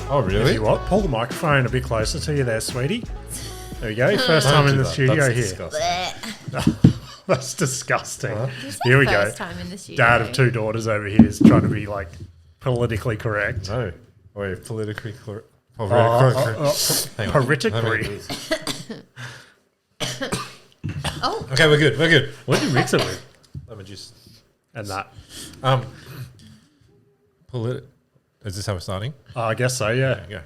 Oh, really? You what? Pull the microphone a bit closer to you there, sweetie. There you go. First time in the studio That's here. disgusting. That's disgusting. Is Here we that go. first time in the studio? Dad of two daughters over here is trying to be like politically correct. No. Wait, politically correct. Politically. Oh, Okay, we're good. We're good. What do you mix it with? Lemon juice. And that. Is this how we're starting? I guess so, yeah. Yeah.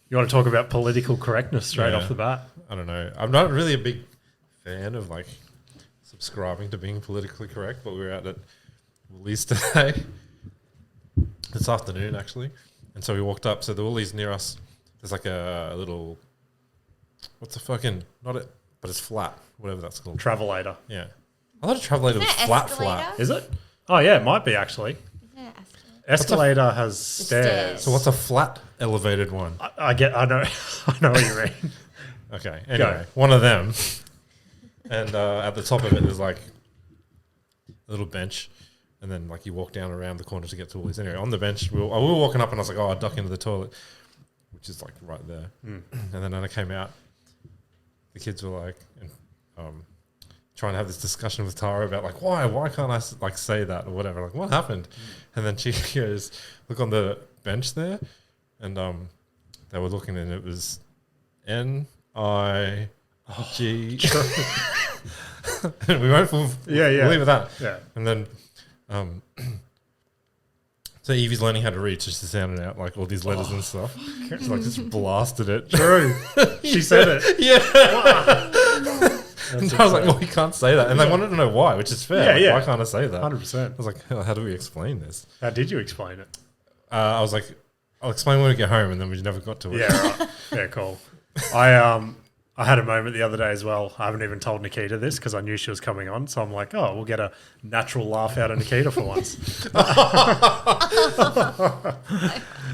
You want to talk about political correctness straight Yeah. off the bat? I don't know. I'm not really a big fan of like subscribing to being politically correct, but we were out at Woolies today, this afternoon actually, and so we walked up. So the Woolies near us, there's like a little, what's a fucking not it, but it's flat, whatever that's called. Travelator. Yeah, I thought a travelator was Isn't it flat. escalator? Is it? Oh, yeah, it might be actually. yeah. Escalator has stairs. stairs. So what's a flat elevated one? I know I know what you mean. Okay, anyway, one of them, and at the top of it there's like a little bench, and then like you walk down around the corner to get to Woolies. Anyway, on the bench, we were walking up, and I was like, oh, I'll duck into the toilet, which is like right there. And then when I came out, the kids were like, trying to have this discussion with Tara about like, why can't I like say that or whatever? Like, what happened? And then she goes, look on the bench there, and they were looking, and it was NIG. And we won't we'll leave it that. Yeah. And then so Evie's learning how to read, so she's sounding out like all these letters and stuff. She's like just blasted it. True. She said it. Yeah. And I was like, well, you can't say that. And they wanted to know why, which is fair. Yeah, Like, yeah. why can't I say that? 100%. I was like, how do we explain this? How did you explain it? I was like, I'll explain when we get home, and then we never got to it. Yeah, right. Yeah, cool. I had a moment the other day as well. I haven't even told Nikita this because I knew she was coming on. So I'm like, oh, we'll get a natural laugh out of Nikita for once.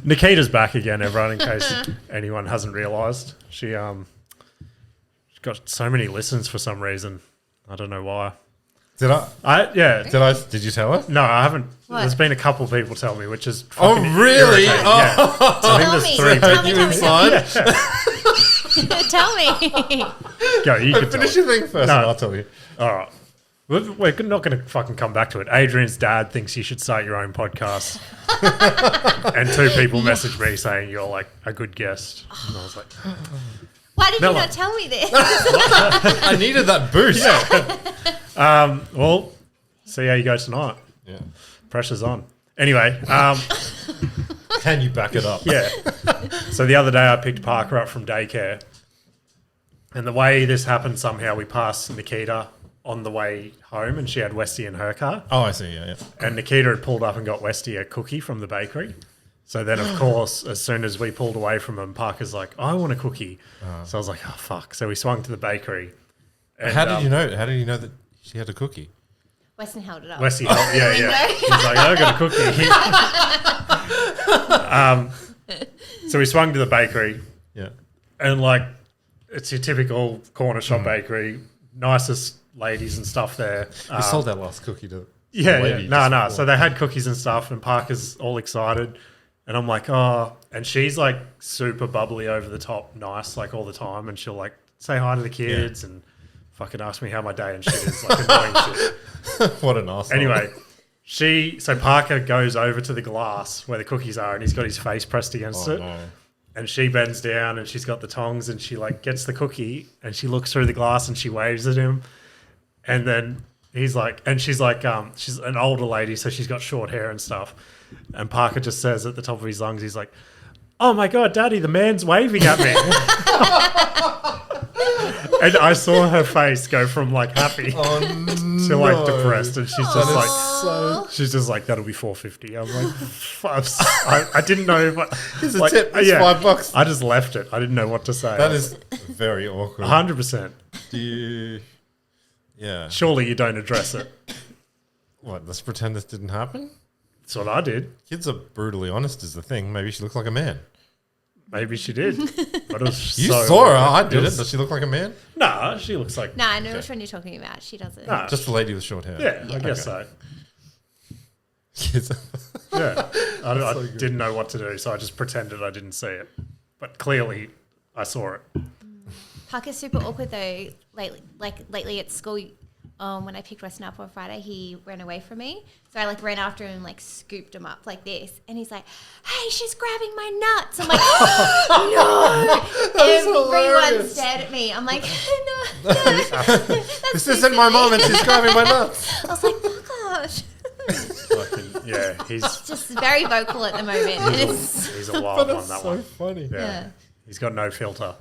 Nikita's back again, everyone, in case anyone hasn't realised. She got so many listens for some reason. I don't know why. Did I? Did you tell her? No, I haven't. What? There's been a couple people tell me, which is Oh, fucking really? irritating. Oh. Yeah. So I think there's three Tell people. me, You inside? Tell me. Go, you can Finish tell your it. thing first, No. and I'll tell you. All right. We're not going to fucking come back to it. Adrian's dad thinks you should start your own podcast. And two people messaged me saying you're like a good guest. And I was like, Why did No, you like- not tell me this? I needed that boost. well, see how you go tonight. Yeah. Pressure's on. Anyway, Can you back it up? yeah. So the other day I picked Parker up from daycare. And the way this happened, somehow we passed Nikita on the way home and she had Westie in her car. Oh, I see. Yeah. And Nikita had pulled up and got Westie a cookie from the bakery. So then, of course, as soon as we pulled away from him, Parker's like, I want a cookie. So I was like, oh, fuck. So we swung to the bakery. And, How did you know? How did you know that she had a cookie? Weston held it up. Westie, yeah. He's like, I got a cookie. So we swung to the bakery. Yeah. And, like, it's your typical corner shop bakery. Nicest ladies and stuff there. We sold that last cookie to. Yeah, lady yeah. just No. before. So they had cookies and stuff, and Parker's all excited. And I'm like, oh. And she's like super bubbly, over the top, nice, like all the time. And she'll like say hi to the kids and fucking ask me how my day and shit is, like annoying shit. What an asshole. Anyway, so Parker goes over to the glass where the cookies are, and he's got his face pressed against it. No. And she bends down and she's got the tongs and she like gets the cookie and she looks through the glass and she waves at him. And then he's like, and she's like, she's an older lady, so she's got short hair and stuff. And Parker just says at the top of his lungs, he's like, oh my God, Daddy, the man's waving at me. And I saw her face go from like happy to like depressed. And she's just like, she's just like, that'll be $4.50. I'm like, I didn't know if Here's a tip. It's $5. I just left it. I didn't know what to say. That is very awkward. 100%. Do you? Yeah. Surely you don't address it. What? Let's pretend this didn't happen. That's what I did. Kids are brutally honest, is the thing. Maybe she looks like a man. Maybe she did. But it was You so saw her. awkward. I did it. was- Does she look like a man? Nah, she looks like. No, I know which one you're talking about. She doesn't. Nah, Just a lady with short hair. yeah, I guess so. Kids. Yeah. I didn't know what to do, so I just pretended I didn't see it. But clearly, I saw it. Puck is super awkward though. Lately at school, when I picked Weston up on Friday, he ran away from me. So I ran after him and scooped him up like this, and he's like, "Hey, she's grabbing my nuts." I'm like, "No!" Everyone stared at me. I'm like, "No, this isn't my mom, and she's grabbing my nuts." I was like, "Oh gosh." Yeah, he's Just very vocal at the moment. he's a wild one. That so one. funny. Yeah. He's got no filter.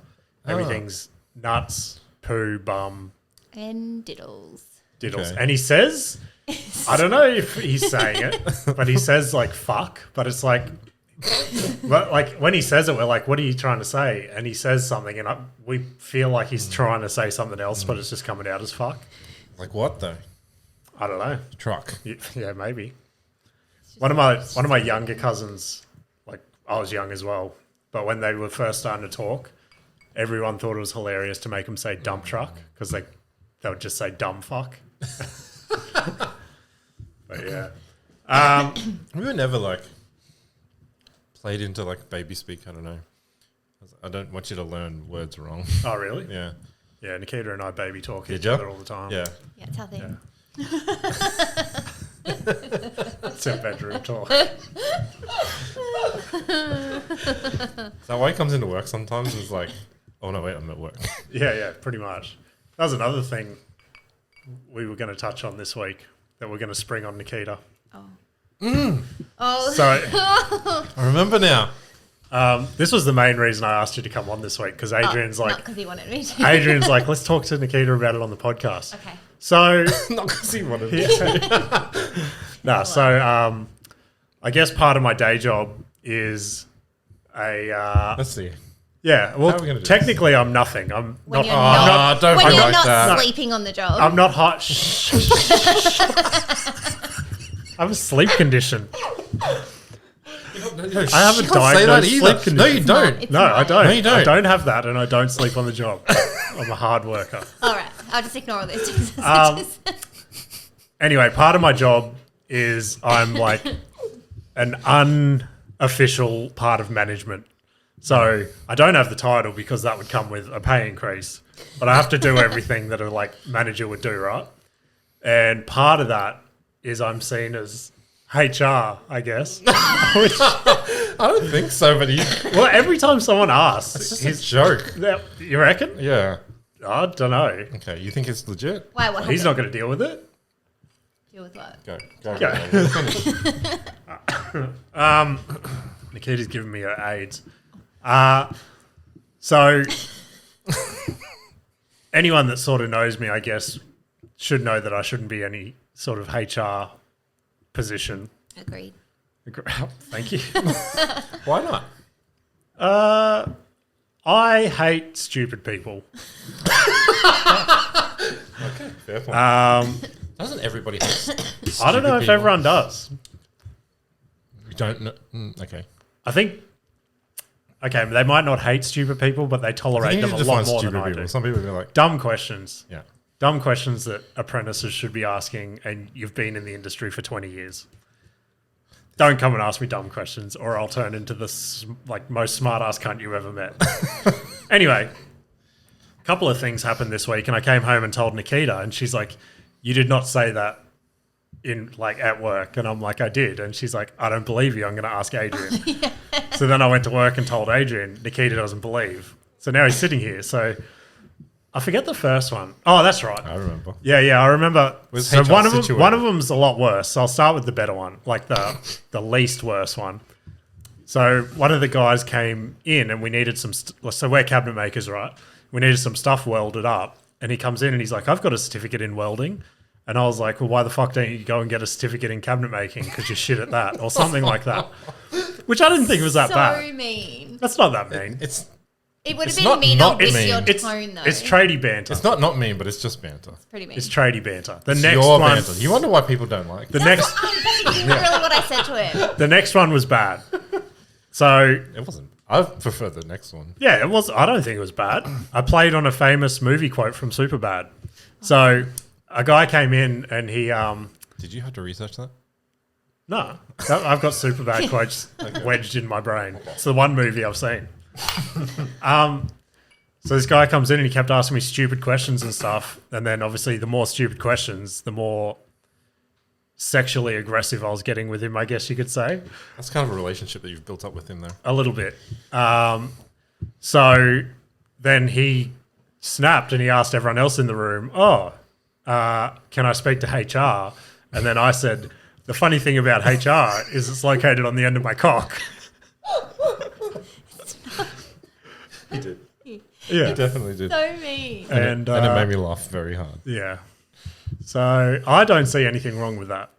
Everything's nuts, poo, bum, And diddles. Okay. And he says, I don't know if he's saying it, but he says fuck, but it's but when he says it, we're like, what are you trying to say? And he says something and we feel like he's trying to say something else, but it's just coming out as fuck. Like what though? I don't know. Truck. Yeah, maybe. One of my younger cousins, I was young as well, but when they were first starting to talk, everyone thought it was hilarious to make them say dump truck because they would just say dumb fuck. But yeah. We were never played into baby speak. I don't know. I don't want you to learn words wrong. Oh, really? Yeah. Yeah, Nikita and I baby talk Did each ya? other all the time. Yeah. Yeah, it's our thing. Yeah. It's a bedroom talk. So why he comes into work sometimes is oh no, wait, I'm at work. Yeah, pretty much. That was another thing we were going to touch on this week that we're going to spring on Nikita. Oh. So I remember now. this was the main reason I asked you to come on this week because Adrian's not because he wanted me to. Adrian's let's talk to Nikita about it on the podcast. Okay. So Not because he wanted to. no, so I guess part of my day job is Let's see. yeah. Well, How are we gonna do technically, I'm nothing. I'm When not. you're not, don't when be you're like not that. sleeping on the job. I'm not hot. I have a sleep condition. I I have a diagnosed sleep condition. No, you don't. It's No, not. I don't. No, you don't. I don't have that, and I don't sleep on the job. I'm a hard worker. All right. I'll just ignore all those text messages. Anyway, part of my job is I'm an unofficial part of management. So I don't have the title because that would come with a pay increase, but I have to do everything that a manager would do, right? And part of that is I'm seen as HR, I guess. Which, I don't think so, but well, every time someone asks, it's just a joke. You reckon? Yeah. I don't know. Okay, you think it's legit? Why? What happened? He's not going to deal with it. Deal with what? Go. Nikita's giving me her AIDS. So anyone that sort of knows me, I guess, should know that I shouldn't be any sort of HR position. Agreed. Thank you. Why not? I hate stupid people. Okay, fair point. Doesn't everybody hate I don't know if people? everyone does. You don't know. Okay. I think, okay, they might not hate stupid people, but they tolerate them a lot more than I do. Some people are Dumb questions. yeah. Dumb questions that apprentices should be asking, and you've been in the industry for 20 years. Don't come and ask me dumb questions, or I'll turn into the most smart-ass cunt you ever met. Anyway, a couple of things happened this week, and I came home and told Nikita, and she's like, "You did not say that in at work," and I'm like, "I did," and she's like, "I don't believe you. I'm going to ask Adrian." So then I went to work and told Adrian. Nikita doesn't believe, so now he's sitting here. So I forget the first one. Oh, that's right. I remember. Yeah, I remember. Was So HR one of situated? them's a lot worse. So I'll start with the better one, the least worst one. So one of the guys came in and we needed some. So we're cabinet makers, right? We needed some stuff welded up, and he comes in and he's like, "I've got a certificate in welding," and I was like, "Well, why the fuck don't you go and get a certificate in cabinet making? Because you're shit at that," or something like that. Which I didn't think was that so bad. mean. That's not that mean. It would have It's been not meaner not with mean. your It's tone, though. it's tradie banter. It's not mean, but it's just banter. pretty mean. It's tradie banter. The It's next your one. banter. You wonder why people don't like it. That's literally what I said to him. The next one was bad. So It wasn't. I prefer the next one. yeah, it was. I don't think it was bad. I played on a famous movie quote from Superbad. So a guy came in and he Did you have to research that? No, I've got super bad quotes wedged in my brain. It's the one movie I've seen. So this guy comes in and he kept asking me stupid questions and stuff. And then obviously the more stupid questions, the more sexually aggressive I was getting with him, I guess you could say. That's kind of a relationship that you've built up with him there. A little bit. So then he snapped and he asked everyone else in the room, can I speak to HR? And then I said, the funny thing about HR is it's located on the end of my cock. He did. Yeah. He definitely did. So mean. And it made me laugh very hard. yeah. So I don't see anything wrong with that.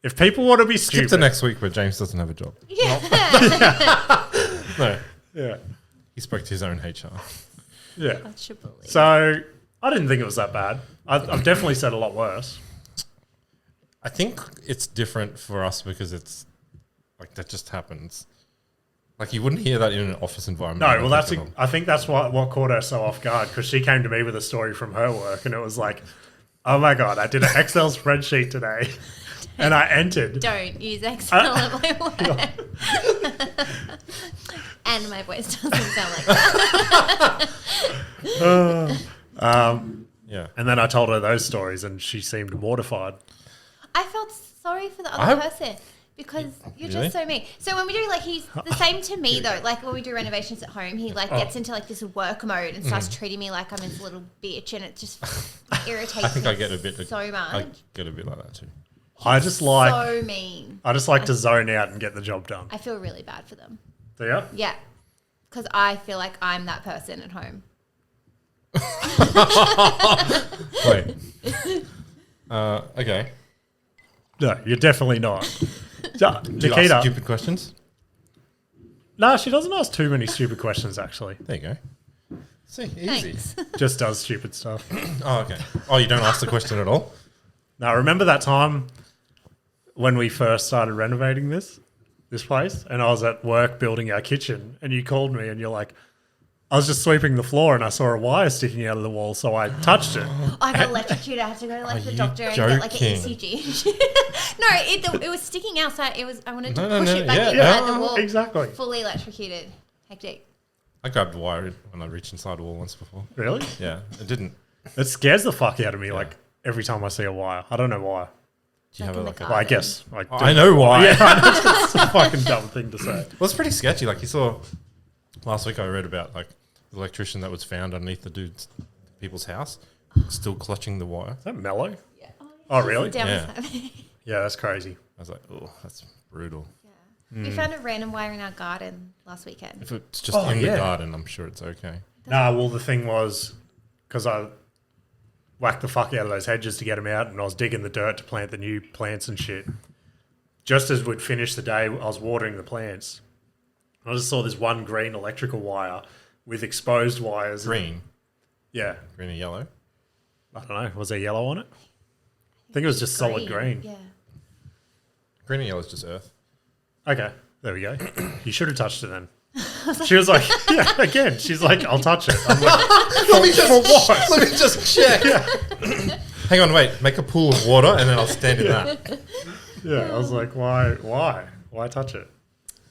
If people want to be Skip to stupid. next week where James doesn't have a job. Yeah. No, Yeah. he spoke to his own HR. Yeah. I should believe. So I didn't think it was that bad. I've definitely said a lot worse. I think it's different for us because it's like that just happens. Like you wouldn't hear that in an office environment. No, well, I think that's what caught her so off guard because she came to me with a story from her work and it was like, oh my God, I did an Excel spreadsheet today and I entered. Don't use Excel at my work. And my voice doesn't sound like that. Yeah. And then I told her those stories and she seemed mortified. I felt sorry for the other person because you're Really? just so mean. So when we do, like, he's the same to me though. Like when we do renovations at home, he like gets into like this work mode and starts treating me like I'm his little bitch, and it just irritates me. I think I get a bit so much. I get a bit like that too. I just like So mean. to zone out and get the job done. I feel really bad for them. Do you? Yeah, because I feel like I'm that person at home. Wait. Okay. No, you're definitely not. Do you ask Nikita. stupid questions? No, she doesn't ask too many stupid questions, actually. There you go. See, easy. Thanks. Just does stupid stuff. Oh, okay. Oh, you don't ask the question at all? Now, remember that time when we first started renovating this place, and I was at work building our kitchen, and you called me, and you're like, I was just sweeping the floor, and I saw a wire sticking out of the wall, so I touched it. I got electrocuted. I had to go to like the you doctor and get like an joking? ECG. No, it was sticking outside. It was. I wanted to No, push no, it back yeah, inside yeah, the wall. exactly. Fully electrocuted. Hectic. I grabbed the wire when I reached inside a wall once before. Really? Yeah, it didn't. It scares the fuck out of me, like, every time I see a wire. I don't know why. Do you have in a, the like a... car. Well, I guess. Like, I know why. Yeah, I know, it's a fucking dumb thing to say. Well, it's pretty sketchy. Like you saw last week, I read about like the electrician that was found underneath the people's house, still clutching the wire. Is that mellow? Yeah. Oh, really? Down Yeah. beside- Yeah, that's crazy. I was like, oh, that's brutal. We found a random wire in our garden last weekend. If it's just Oh, in yeah. the garden, I'm sure it's okay. Nah, well, the thing was, because I whacked the fuck out of those hedges to get them out, and I was digging the dirt to plant the new plants and shit. Just as we'd finished the day, I was watering the plants. I just saw this one green electrical wire with exposed wires. Green, Yeah. green and yellow. I don't know. Was there yellow on it? I think it was just solid green. Yeah. Green and yellow is just earth. Okay. There we go. You should have touched it then. She was like, yeah, again, she's like, I'll touch it. I'm like, Let me just Let me just check. Hang on, wait. Make a pool of water, and then I'll stand in that. yeah, I was like, why touch it?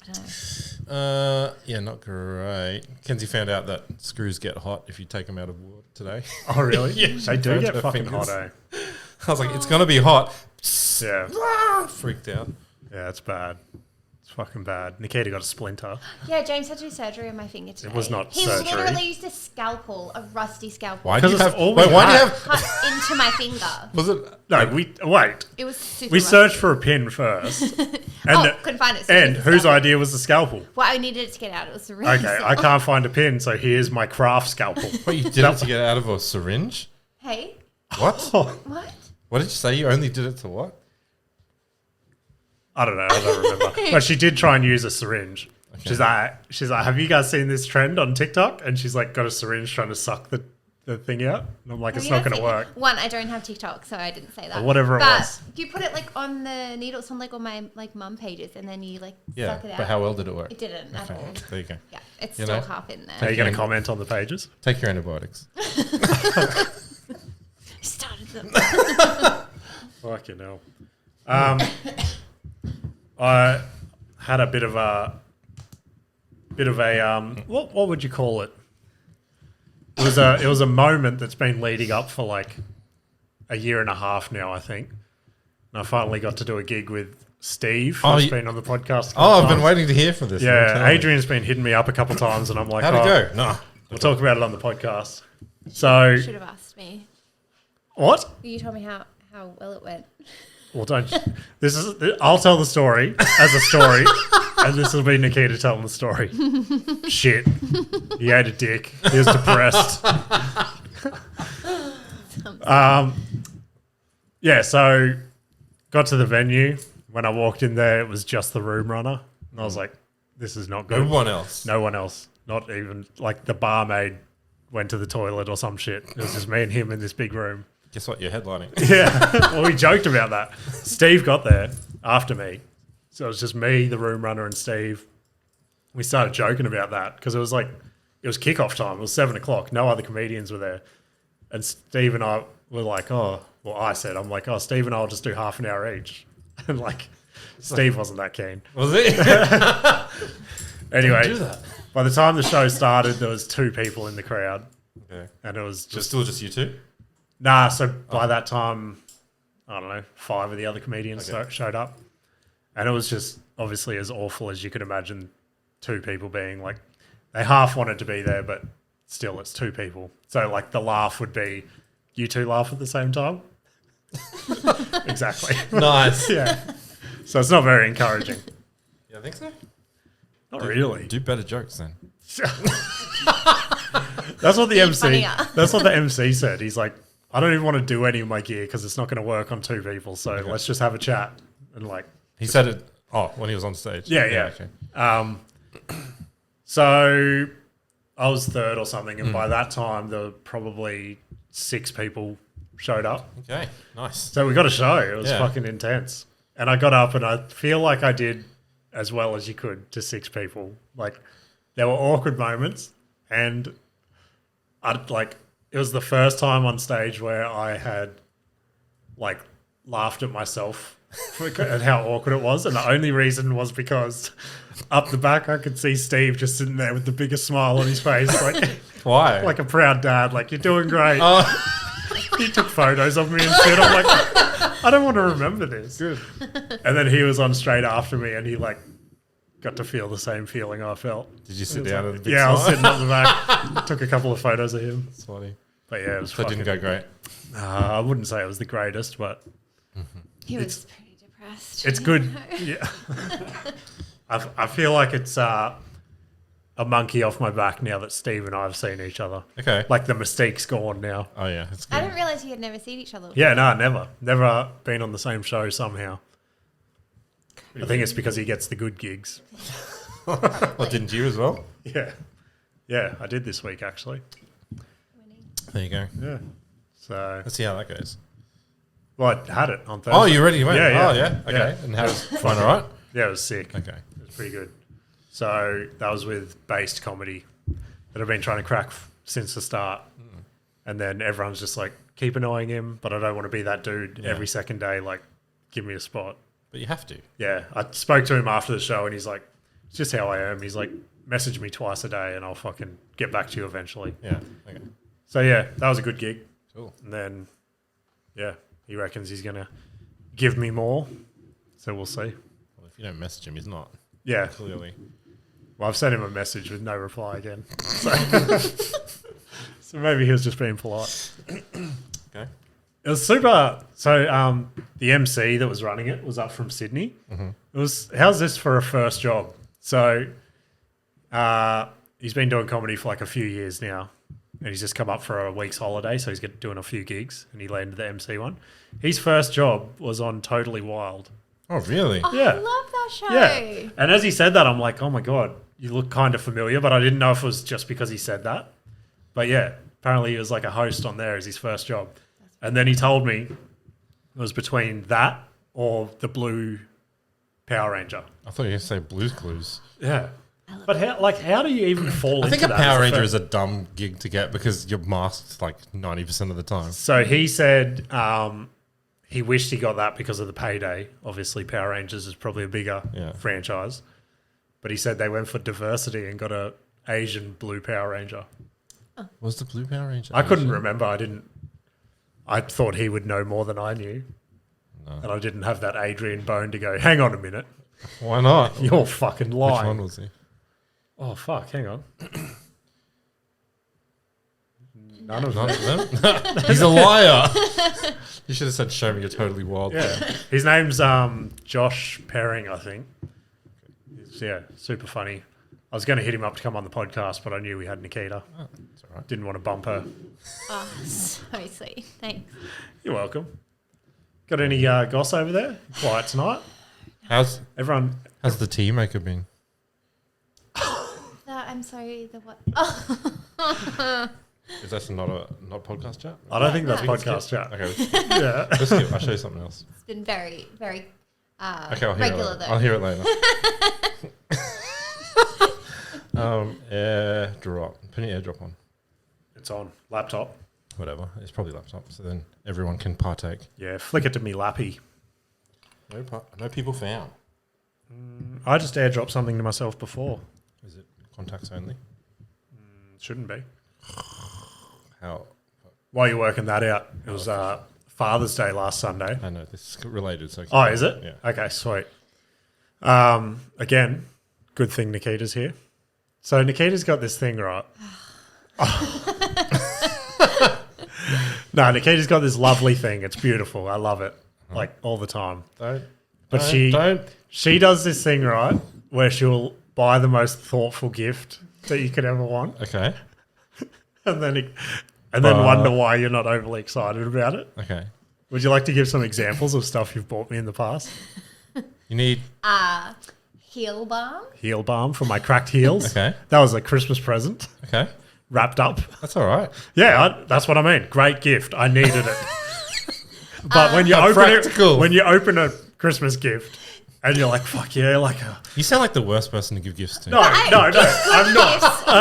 I don't know. Yeah, not great. Kenzie found out that screws get hot if you take them out of water today. Oh, really? Yeah, They do burned get her fucking fingers. hot, eh? I was like, it's gonna be hot. Yeah. Ah, freaked out. Yeah, it's bad. It's fucking bad. Nikita got a splinter. Yeah, James had to do surgery on my finger today. was not he surgery. literally used a scalpel, a rusty scalpel. Why do you 'Cause have? it's all Wait, we why do you had. have? Cut into my finger. Was it? No, wait. It was super We rusty. searched for a pin first. And couldn't find it. So and it was a whose scalpel. idea was the scalpel? Well, I needed it to get out. It was a really Okay, I can't find a pin, so here's my craft scalpel. What, you did it to get out of a syringe? Hey, What? Oh, what? What did you say? You only did it to what? I don't know. I don't remember. But she did try and use a syringe. Okay. She's like, have you guys seen this trend on TikTok? And she's like, got a syringe trying to suck the thing out. And I'm like, it's Have you not going to seen- work. One, I don't have TikTok, so I didn't say that. Or whatever it but was. you put it like on the needles on like all my like mum pages, and then you like Yeah, suck it out. but how well did it work? It didn't at Okay, all. there you go. Yeah, it's You still know? half in Are there. you going to comment on the pages? Take your antibiotics. Started them. Fucking hell. I had a bit of a what would you call it? It was a moment that's been leading up for like a year and a half now, I think. And I finally got to do a gig with Steve, who's been on the podcast. I've been waiting to hear from this. Yeah, Adrian's been hitting me up a couple times, and I'm like, how'd it go? No, we'll talk about it on the podcast. So You should have asked me. what? You told me how well it went. Well, don't. I'll tell the story as a story, and this will be Nikita telling the story. Shit, he ate a dick. He was depressed. Yeah. So got to the venue. When I walked in there, it was just the room runner, and I was like, "This is not good." no one else. No one else. Not even like the barmaid went to the toilet or some shit. It was just me and him in this big room. Guess what? You're headlining. Yeah. Well, we joked about that. Steve got there after me. So it was just me, the room runner, and Steve. We started joking about that because it was kickoff time. It was 7 o'clock. No other comedians were there. And Steve and I were like, I'm like, Steve and I will just do half an hour each. And like, Steve wasn't that keen. Was it? Anyway, do that. by the time the show started, there was 2 people in the crowd. Okay. And it was just... still just you two? Nah, so by that time, I don't know, 5 of the other comedians showed up. And it was just obviously as awful as you could imagine 2 people being. Like, they half wanted to be there, but still it's 2 people. So, like, the laugh would be, you 2 laugh at the same time? Exactly. Nice. Yeah. So it's not very encouraging. Yeah, I think so. Not really. Do better jokes then. That's what the MC. funnier. That's what the MC said. He's like, I don't even want to do any of my gear because it's not going to work on 2 people. So let's just have a chat and like. He said it. Oh, when he was on stage. Yeah. Okay. So I was 3rd or something, and by that time there were probably 6 people showed up. Okay. Nice. So we got a show. It was fucking intense. And I got up and I feel like I did as well as you could to 6 people. Like, there were awkward moments, and it was the first time on stage where I had like laughed at myself at how awkward it was. And the only reason was because up the back I could see Steve just sitting there with the biggest smile on his face, like Why? like a proud dad, like, you're doing great. He took photos of me and shit. I'm like, I don't want to remember this. Good. And then he was on straight after me, and he like got to feel the same feeling I felt. Did you sit down at the big Yeah, I was smile? sitting up the back. Took a couple of photos of him. That's funny. But yeah, it was So it didn't go great. I wouldn't say it was the greatest, but He was pretty depressed. it's good. Yeah. I feel like it's a monkey off my back now that Steve and I have seen each other. Okay. Like, the mystique's gone now. Oh, yeah. That's good. I didn't realize you had never seen each other. Yeah, no, never. Never been on the same show somehow. I think it's because he gets the good gigs. What, didn't you as well? Yeah. Yeah, I did this week, actually. There you go. Yeah. So, Let's see how that goes. well, I had it on Thursday. Oh, you already went? Yeah. Oh, yeah. Okay. And how was fun, all right? Yeah, it was sick. Okay. It was pretty good. So that was with based comedy that I've been trying to crack since the start. And then everyone's just like, keep annoying him, but I don't want to be that dude every second day. Like, give me a spot. But you have to. Yeah. I spoke to him after the show, and he's like, it's just how I am. He's like, message me twice a day and I'll fucking get back to you eventually. Yeah. Okay. So yeah, that was a good gig. Cool. And then, yeah, he reckons he's going to give me more. So we'll see. Well, if you don't message him, he's not. Yeah. Clearly. Well, I've sent him a message with no reply again. So, so maybe he was just being polite. Okay. It was super. So the MC that was running it was up from Sydney. Mm-hmm. It was, how's this for a first job? So he's been doing comedy for like a few years now. And he's just come up for a week's holiday, so he's doing a few gigs, and he landed the MC one. His first job was on Totally Wild. Oh, really? Oh, Yeah. I love that show. Yeah. And as he said that, I'm like, oh my God, you look kind of familiar, but I didn't know if it was just because he said that. But yeah, apparently he was like a host on there as his first job. And then he told me it was between that or the Blue Power Ranger. I thought you were going to say Blue's Clues. Yeah. But how do you even fall I into think a that? Power as Ranger first- is a dumb gig to get because you're masked like 90% of the time. So he said he wished he got that because of the payday. Obviously, Power Rangers is probably a bigger franchise. But he said they went for diversity and got a Asian blue Power Ranger. Was the blue Power Ranger? I couldn't remember. I thought he would know more than I knew. No. And I didn't have that Adrian bone to go, hang on a minute. Why not? You're fucking lying. Which one was he? Oh, fuck. Hang on. None of None them. of them? He's a liar. You should have said, show me you're totally wild. Yeah. His name's Josh Perring, I think. Super funny. I was going to hit him up to come on the podcast, but I knew we had Nikita. Oh, that's all right. Didn't want to bump her. Oh, so sweet. Thanks. You're welcome. Got any goss over there? Quiet tonight? How's Everyone... the tea maker been? I'm sorry. The what? Oh. Is that not podcast chat? I don't think that's No. podcast chat. Okay, Yeah. let's skip. I'll show you something else. It's been very, very Okay, I'll hear regular it. though. I'll hear it later. AirDrop. Put an AirDrop on. It's on. Laptop. Whatever. It's probably laptop. So then everyone can partake. Yeah, flick it to me lappy. No people found. I just airdropped something to myself before. Is it contacts only? Shouldn't be. How? While you're working that out, it was Father's Day last Sunday. I know this is related. So Oh, is it? Yeah. Okay, sweet. Again, good thing Nikita's here. So Nikita's got this thing, right? No, Nikita's got this lovely thing. It's beautiful. I love it. Like all the time. But she does this thing, right, where she'll buy the most thoughtful gift that you could ever want, Okay. and then wonder why you're not overly excited about it. Okay. Would you like to give some examples of stuff you've bought me in the past? You need. Heel balm. Heel balm for my cracked heels. Okay. That was a Christmas present, Okay. wrapped up. That's all right. Yeah, that's what I mean. Great gift. I needed it. But when you open a Christmas gift and you're like, fuck yeah, like a... You sound like the worst person to give gifts to. No, I'm not.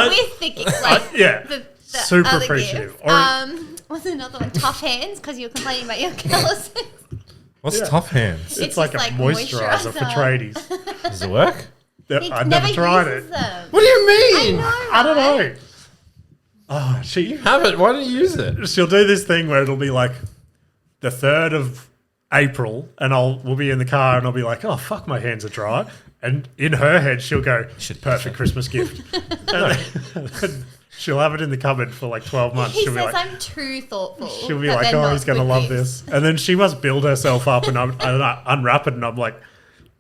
With the gift, like Yeah. the Super other appreciative. Gift. What's another one? Tough hands because you were complaining about your calluses. What's Yeah. tough hands? It's like a just like moisturizer for moisturizer. tradies. Does it work? He I've never tried uses it. them. What do you mean? I don't know. Oh, Have it. Why don't you use it? she'll do this thing where it'll be like the 3rd of April and we'll be in the car and I'll be like, oh, fuck, my hands are dry. And in her head, she'll go, perfect Christmas gift. And then she'll have it in the cupboard for like 12 months. He she'll says be like, I'm too thoughtful. she'll be but like, they're oh, not he's going to with love this. And then she must build herself up and I unwrap it and I'm like,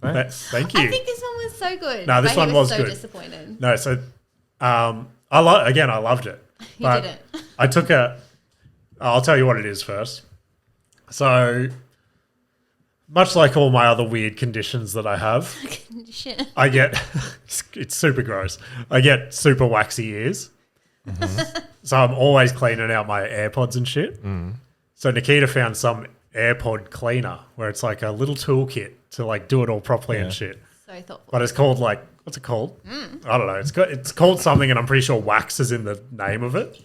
thank you. I think this one was so good. No, this but one was so good. disappointed. No, so I loved it. You But didn't. I took I'll tell you what it is first. So, much like all my other weird conditions that I have, Condition. I get, it's super gross. I get super waxy ears. So I'm always cleaning out my AirPods and shit. So Nikita found some AirPod cleaner where it's like a little toolkit to like do it all properly and shit. So thoughtful. But it's called like, what's it called? I don't know. It's called something and I'm pretty sure wax is in the name of it.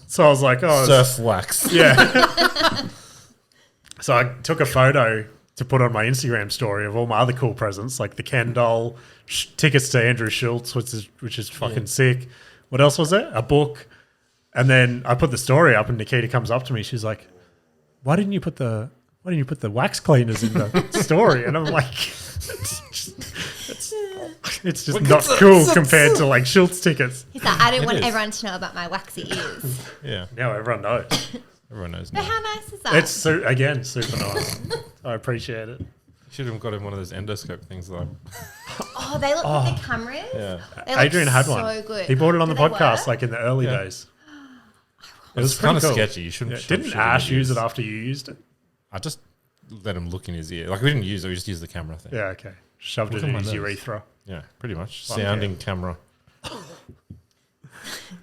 So I was like, oh. Surf wax. Yeah. So I took a photo to put on my Instagram story of all my other cool presents, like the Ken doll, tickets to Andrew Schultz, which is fucking sick. What else was there? A book. And then I put the story up and Nikita comes up to me. She's like, why didn't you put the wax cleaners in the story? And I'm like, it's just not cool compared to like Schultz tickets. He's like, I don't It want is. everyone to know about my waxy ears. Yeah. Now everyone knows. Everyone knows But now. how nice is that? It's again super nice. I appreciate it. You should have got him one of those endoscope things that oh, they look with the cameras. Yeah. They look Adrian had so one. good. He bought it on Do the they podcast, work? like in the early Yeah. days. It was kind of sketchy. You shouldn't. Yeah. shove Didn't shit in Ash your use it ears. after you used it? I just let him look in his ear. Like we didn't use it. We just used the camera thing. Yeah, okay. Shoved Look it at in my his nose. urethra. Yeah, pretty much. Fuck Sounding camera.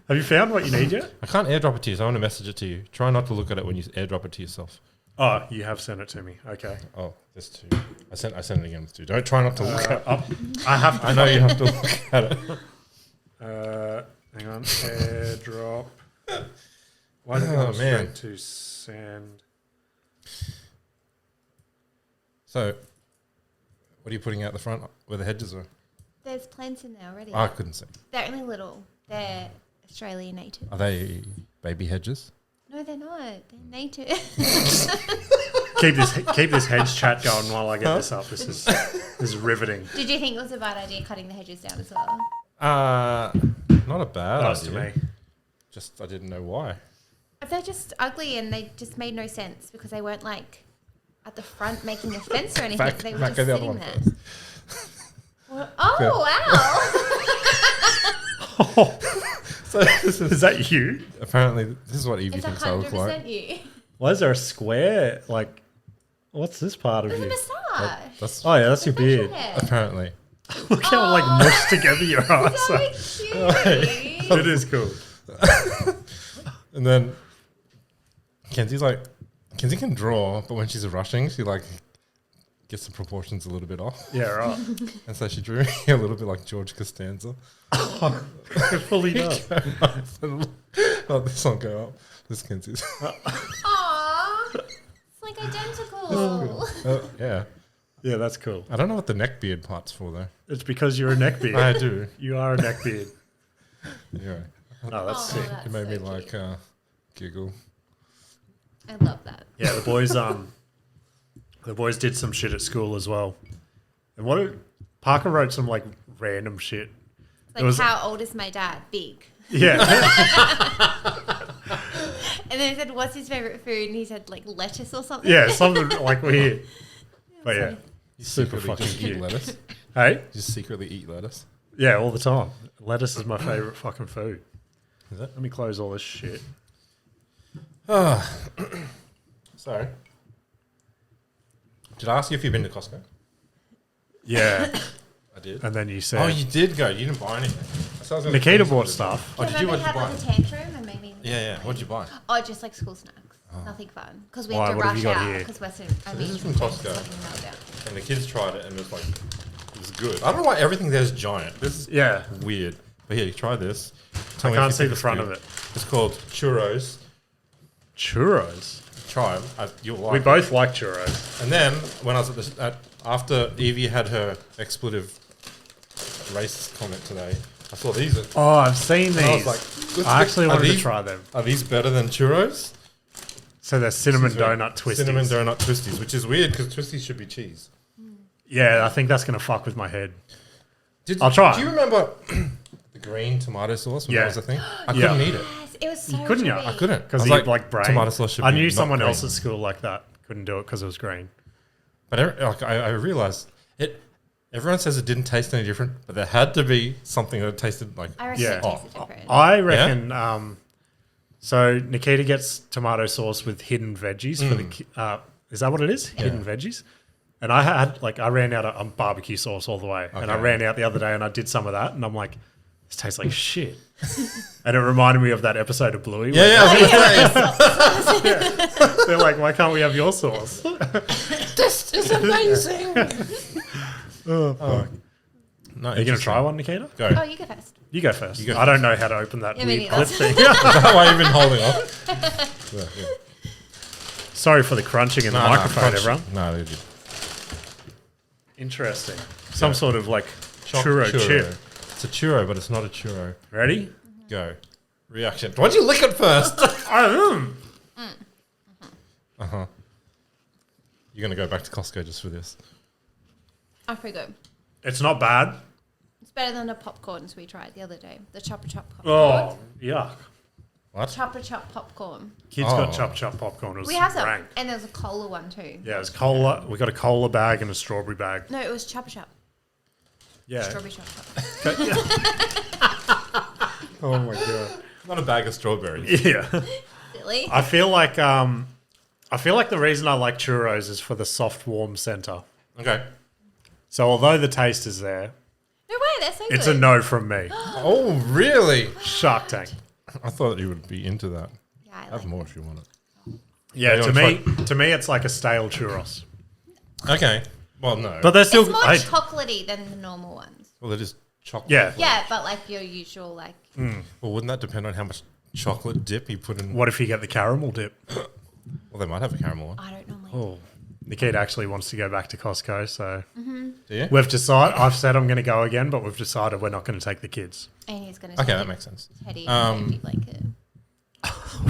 Have you found what you need yet? I can't airdrop it to you, so I want to message it to you. Try not to look at it when you airdrop it to yourself. Oh, you have sent it to me. Okay. Oh, there's two. I sent it again. Two. Don't try not to look at it. I have. I know you have to look at it. Hang on. AirDrop. Why did it Oh, go man. straight to send? So, what are you putting out the front where the hedges are? There's plants in there already. I couldn't see. They're only little. They're Australian native. Are they baby hedges? No, they're not. They're native. Keep this hedge chat going while I get this up. This is riveting. Did you think it was a bad idea cutting the hedges down as well? Not a bad Nice idea. to me. Just I didn't know why. They're just ugly and they just made no sense because they weren't like at the front making a fence or anything. They were just the other sitting one there. first. Well, oh, wow. So Is that you? apparently this is what Evie It's thinks I look 100% like. you. Why is there a square? Like, what's this part of It's a you? moustache. That's Oh yeah, that's your Facial beard. hair. apparently. Look how like mushed together your eyes So are. cute. It is cool. And then Kenzie can draw, but when she's rushing, she like gets the proportions a little bit off. Yeah, right. And so she drew me a little bit like George Costanza. It fully does. Oh, this one go up. This Kenzie's. Aww. It's like identical. Yeah. Yeah, that's cool. I don't know what the neck beard part's for though. It's because you're a neckbeard. I do. You are a neckbeard. Yeah. Oh, that's sick. That's It made me so like cute. giggle. I love that. Yeah, the boys did some shit at school as well. And Parker wrote some like random shit. Like, was- how old is my dad? Big. Yeah. And then he said, what's his favorite food? And he said, like, lettuce or something. Yeah, something like weird. But yeah, You super secretly fucking just eat cute. lettuce. Hey? You secretly eat lettuce. Yeah, all the time. Lettuce is my favorite fucking food. Is it? Let me close all this shit. Sorry. Did I ask you if you've been to Costco? Yeah. I did. And then you said, Oh, you did go. You didn't buy anything. So I was gonna Nikita do bought something. stuff. Oh, Do did you you? remember What did you had buy? like a tantrum and maybe? Yeah. What'd you buy? Oh, just like school snacks. Nothing fun. Because we Why? had to What have rush you got out here? because Western. this is from Costco. fucking meltdown. And the kids tried it and it was like, it was good. I don't know why everything there is giant. This is Yeah. weird. But here, try this. I Tell me if can't you see think the it's front good. of it. It's called churros. Churros. Try them. You'll like We it. both like churros. And then when I was after Evie had her expletive racist comment today, I saw these. Oh, I've seen these. And I was like, I actually are wanted to these- try them. Are these better than churros? So they're cinnamon Excuse me. donut twisties. Cinnamon donut twisties, which is weird because twisties should be cheese. Yeah, I think that's going to fuck with my head. I'll try. Do you remember the green tomato sauce when Yeah. that was a thing? I Yeah. couldn't eat it. Yes, it was so couldn't you? chewy. I couldn't. Because I was you like brain. tomato sauce should I be knew not someone green. else at school like that. Couldn't do it because it was green. But I realized it. Everyone says it didn't taste any different, but there had to be something that tasted like. I reckon Yeah. it tasted different. I reckon. So Nikita gets tomato sauce with hidden veggies for the. Is that what it is? Hidden veggies. And I ran out of barbecue sauce all the way, and I Okay. ran out the other day and I did some of that, and I'm like, this tastes like shit. And it reminded me of that episode of Bluey. where Yeah, I was gonna say. they're like, why can't we have your sauce? This is amazing. Oh, No, Are you going to try one, Nikita? Go. Oh, you go first. You go first. You go I don't know how to open that Yeah, me weird neither. clip thing. Is that why you've been holding off? Yeah. Sorry for the crunching in the microphone, crunch. everyone. No, they're good. Interesting. Some Yeah. sort of like churro chip. It's a churro, but it's not a churro. Ready? Go. Reaction. Why'd you lick it first? You're going to go back to Costco just for this. Oh, pretty good. It's not bad. It's better than the popcorns we tried the other day. The chopper chop popcorn. Oh, yuck. What? Chopper chop popcorn. Kids Oh. got chop popcorn. It was We have some. rank. And there was a cola one too. Yeah, it's cola. We got a cola bag and a strawberry bag. No, it was chopper chop. Yeah. Strawberry chop chop. Oh my god. Not a bag of strawberries. Yeah. Silly. I feel like the reason I like churros is for the soft, warm center. Okay. So although the taste is there, No way, they're so it's good. a no from me. Oh, really? Shark Tank. I thought you would be into that. Yeah, I Have like more if you want it. Yeah, you to wanna me, it's like a stale churros. Okay. Well, no. But they're still. It's more I- chocolatey than the normal ones. well, it is chocolate. Yeah. Yeah, but like your usual like. Well, wouldn't that depend on how much chocolate dip you put in? What if you get the caramel dip? Well, they might have a caramel one. I don't normally. Oh, Nikita actually wants to go back to Costco, so Do you? we've decided. I've said I'm going to go again, but we've decided we're not going to take the kids. And he's going to Okay, that makes sense. Teddy a safety blanket.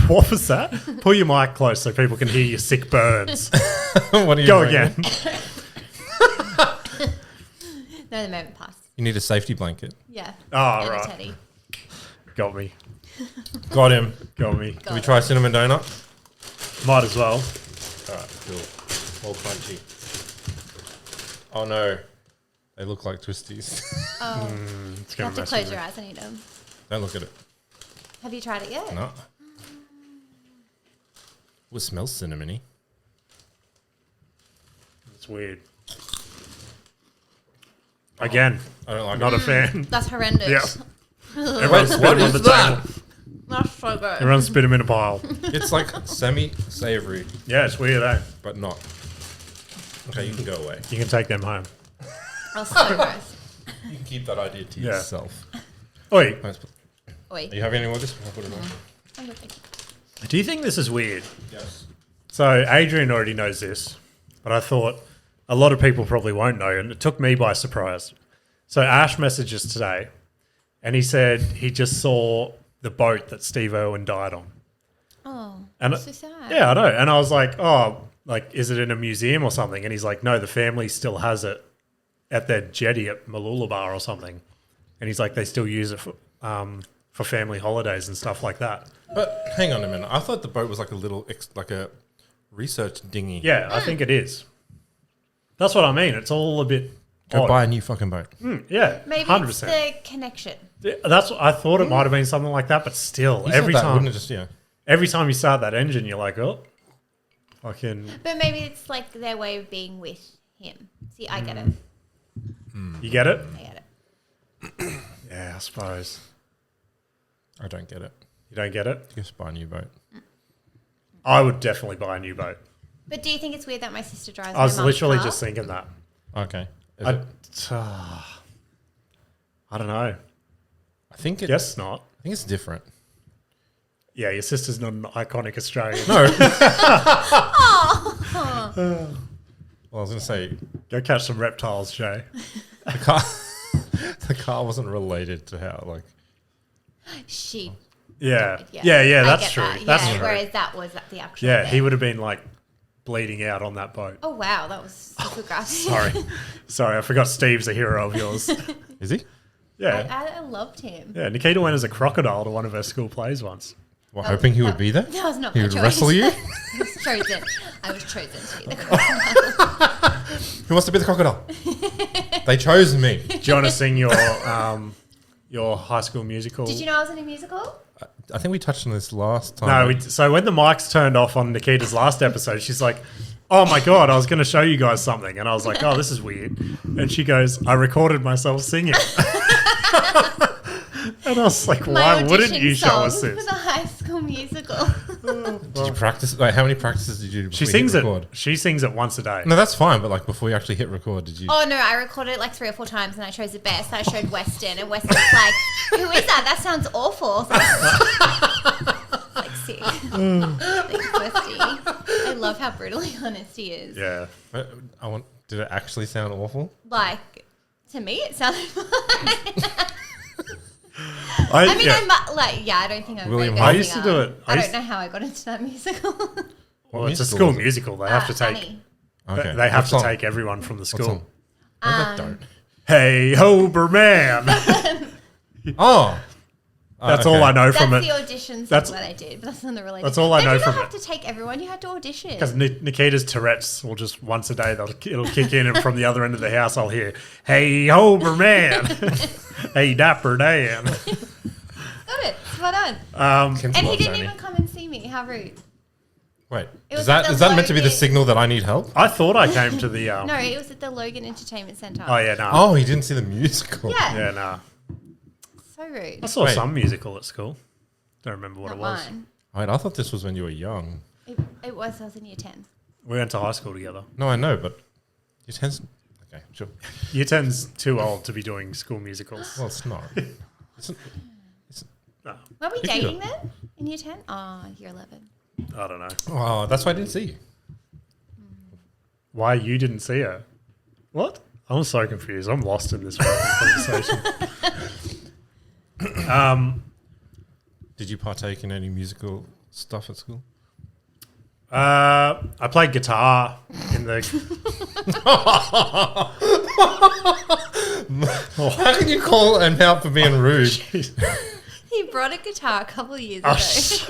What was that? Pull your mic close so people can hear your sick burns. What are you Go doing? again. No, the moment passed. You need a safety blanket. Yeah. Oh, and right. a teddy. Got me. Got him. Got me. Can we try cinnamon donut? Might as well. All right, cool. All crunchy. Oh no, they look like twisties. Oh, It's you going have to mess close with your me. eyes and eat them. Don't look at it. Have you tried it yet? No. It smells cinnamony. It's weird. Again, I don't like not it. a fan. That's horrendous. Yeah. Everyone Wait, spit what them on is the that? table. That's so good. Everyone spit them in a pile. It's like semi-savory, Yeah, it's weird, eh? but not. Okay, you can go away. You can take them home. That's so gross. You can keep that idea to Yeah. yourself. Oi, Are Oi. you having any more of this? I'll put it on. I'm good, thank you. do you think this is weird? Yes. So Adrian already knows this, but I thought a lot of people probably won't know, and it took me by surprise. So Ash messaged us today, and he said he just saw the boat that Steve Irwin died on. Oh, And that's so sad. Yeah, I know. And I was like, oh, like, is it in a museum or something? And he's like, no, the family still has it at their jetty at Mooloolaba or something. And he's like, they still use it for family holidays and stuff like that. But hang on a minute. I thought the boat was like a little, like a research dinghy. Yeah, I think it is. That's what I mean. It's all a bit Go odd. buy a new fucking boat. Yeah, Maybe 100%. it's the connection. That's what I thought it might have been something like that, but still, You every said that, time, wouldn't it just, yeah. every time you start that engine, you're like, oh, fucking, But maybe it's like their way of being with him. See, I get it. you get it? I get it. Yeah, I suppose. I don't get it. You don't get it? Just buy a new boat. I would definitely buy a new boat. But do you think it's weird that my sister drives I was my mum's literally car? just thinking that. Okay. Is I, it? I don't know. I think it, Guess not. I think it's different. Yeah, your sister's not an iconic Australian. No. Well, I was going to say Go catch some reptiles, Jay. the car. The car wasn't related to how like. She. Yeah. Yeah, Yeah, I that's get true. that. That's Yeah, true. whereas that was the actual. Yeah, bit. he would have been like bleeding out on that boat. Oh wow, that was super graphic. Sorry, I forgot Steve's a hero of yours. Is he? Yeah. I loved him. Yeah, Nikita went as a crocodile to one of her school plays once. Well, That was- hoping he would that- be there. That was not He my would choice. wrestle you. I was chosen. I was chosen to be the crocodile. Who wants to be the crocodile? They chose me. Do you want to sing your High School Musical? Did you know I was in a musical? I think we touched on this last time. No, so when the mics turned off on Nikita's last episode, she's like, oh my God, I was going to show you guys something. And I was like, oh, this is weird. And she goes, I recorded myself singing. And I was like, why wouldn't you show us For this? the High School Musical. Did you practice? Like, how many practices did you do? She before you sings hit it. record? She sings it once a day. No, that's fine. But like before you actually hit record, did you? Oh no, I recorded it like 3 or 4 times and I chose the best. I showed Weston and Weston was like, who is that? That sounds awful. So like sick. Thanks, Westy. I love how brutally honest he is. Yeah. Did it actually sound awful? Like, to me it sounded fine. I I mean, I don't think I'm William very good Hart. I used to singer. do it. I don't know how I got into that musical. Well, it's a musical school was it? musical. They have to take. Funny. Okay. They have What to song? take everyone from the What school. song? No, they don't. Hey, Hoberman. Oh. That's okay. all I know That's from the it. audition song That's- that I did, but that's not the related. That's all I know You from don't have it. to take everyone. You have to audition. Because Nikita's Tourette's will just once a day it'll kick in, and from the other end of the house I'll hear, "Hey, Hoberman, hey, Dapper Dan." Got it. Spot on. Kim And he loves didn't Annie. even come and see me. How rude. Wait, It was is that at the is that meant to be the Logan. signal that I need help? I thought I came to the. No, it was at the Logan Entertainment Centre. Oh yeah, no. Oh, he didn't see the musical. Yeah. Yeah, no. So rude. I saw Wait. some musical at school. Don't remember what Not it was. mine. Wait, I thought this was when you were young. It was. I was in year 10. We went to high school together. No, I know, but you tend. Okay, sure. Year 10's too old to be doing school musicals. Well, it's not. It's No, Were we You can dating do then? In year 10? Oh, year 11. I don't know. oh, that's why I didn't see you. why you didn't see her. What? I'm so confused. I'm lost in this conversation. Did you partake in any musical stuff at school? I played guitar in the. How can you call him out for being rude? He brought a guitar a couple of years ago. He's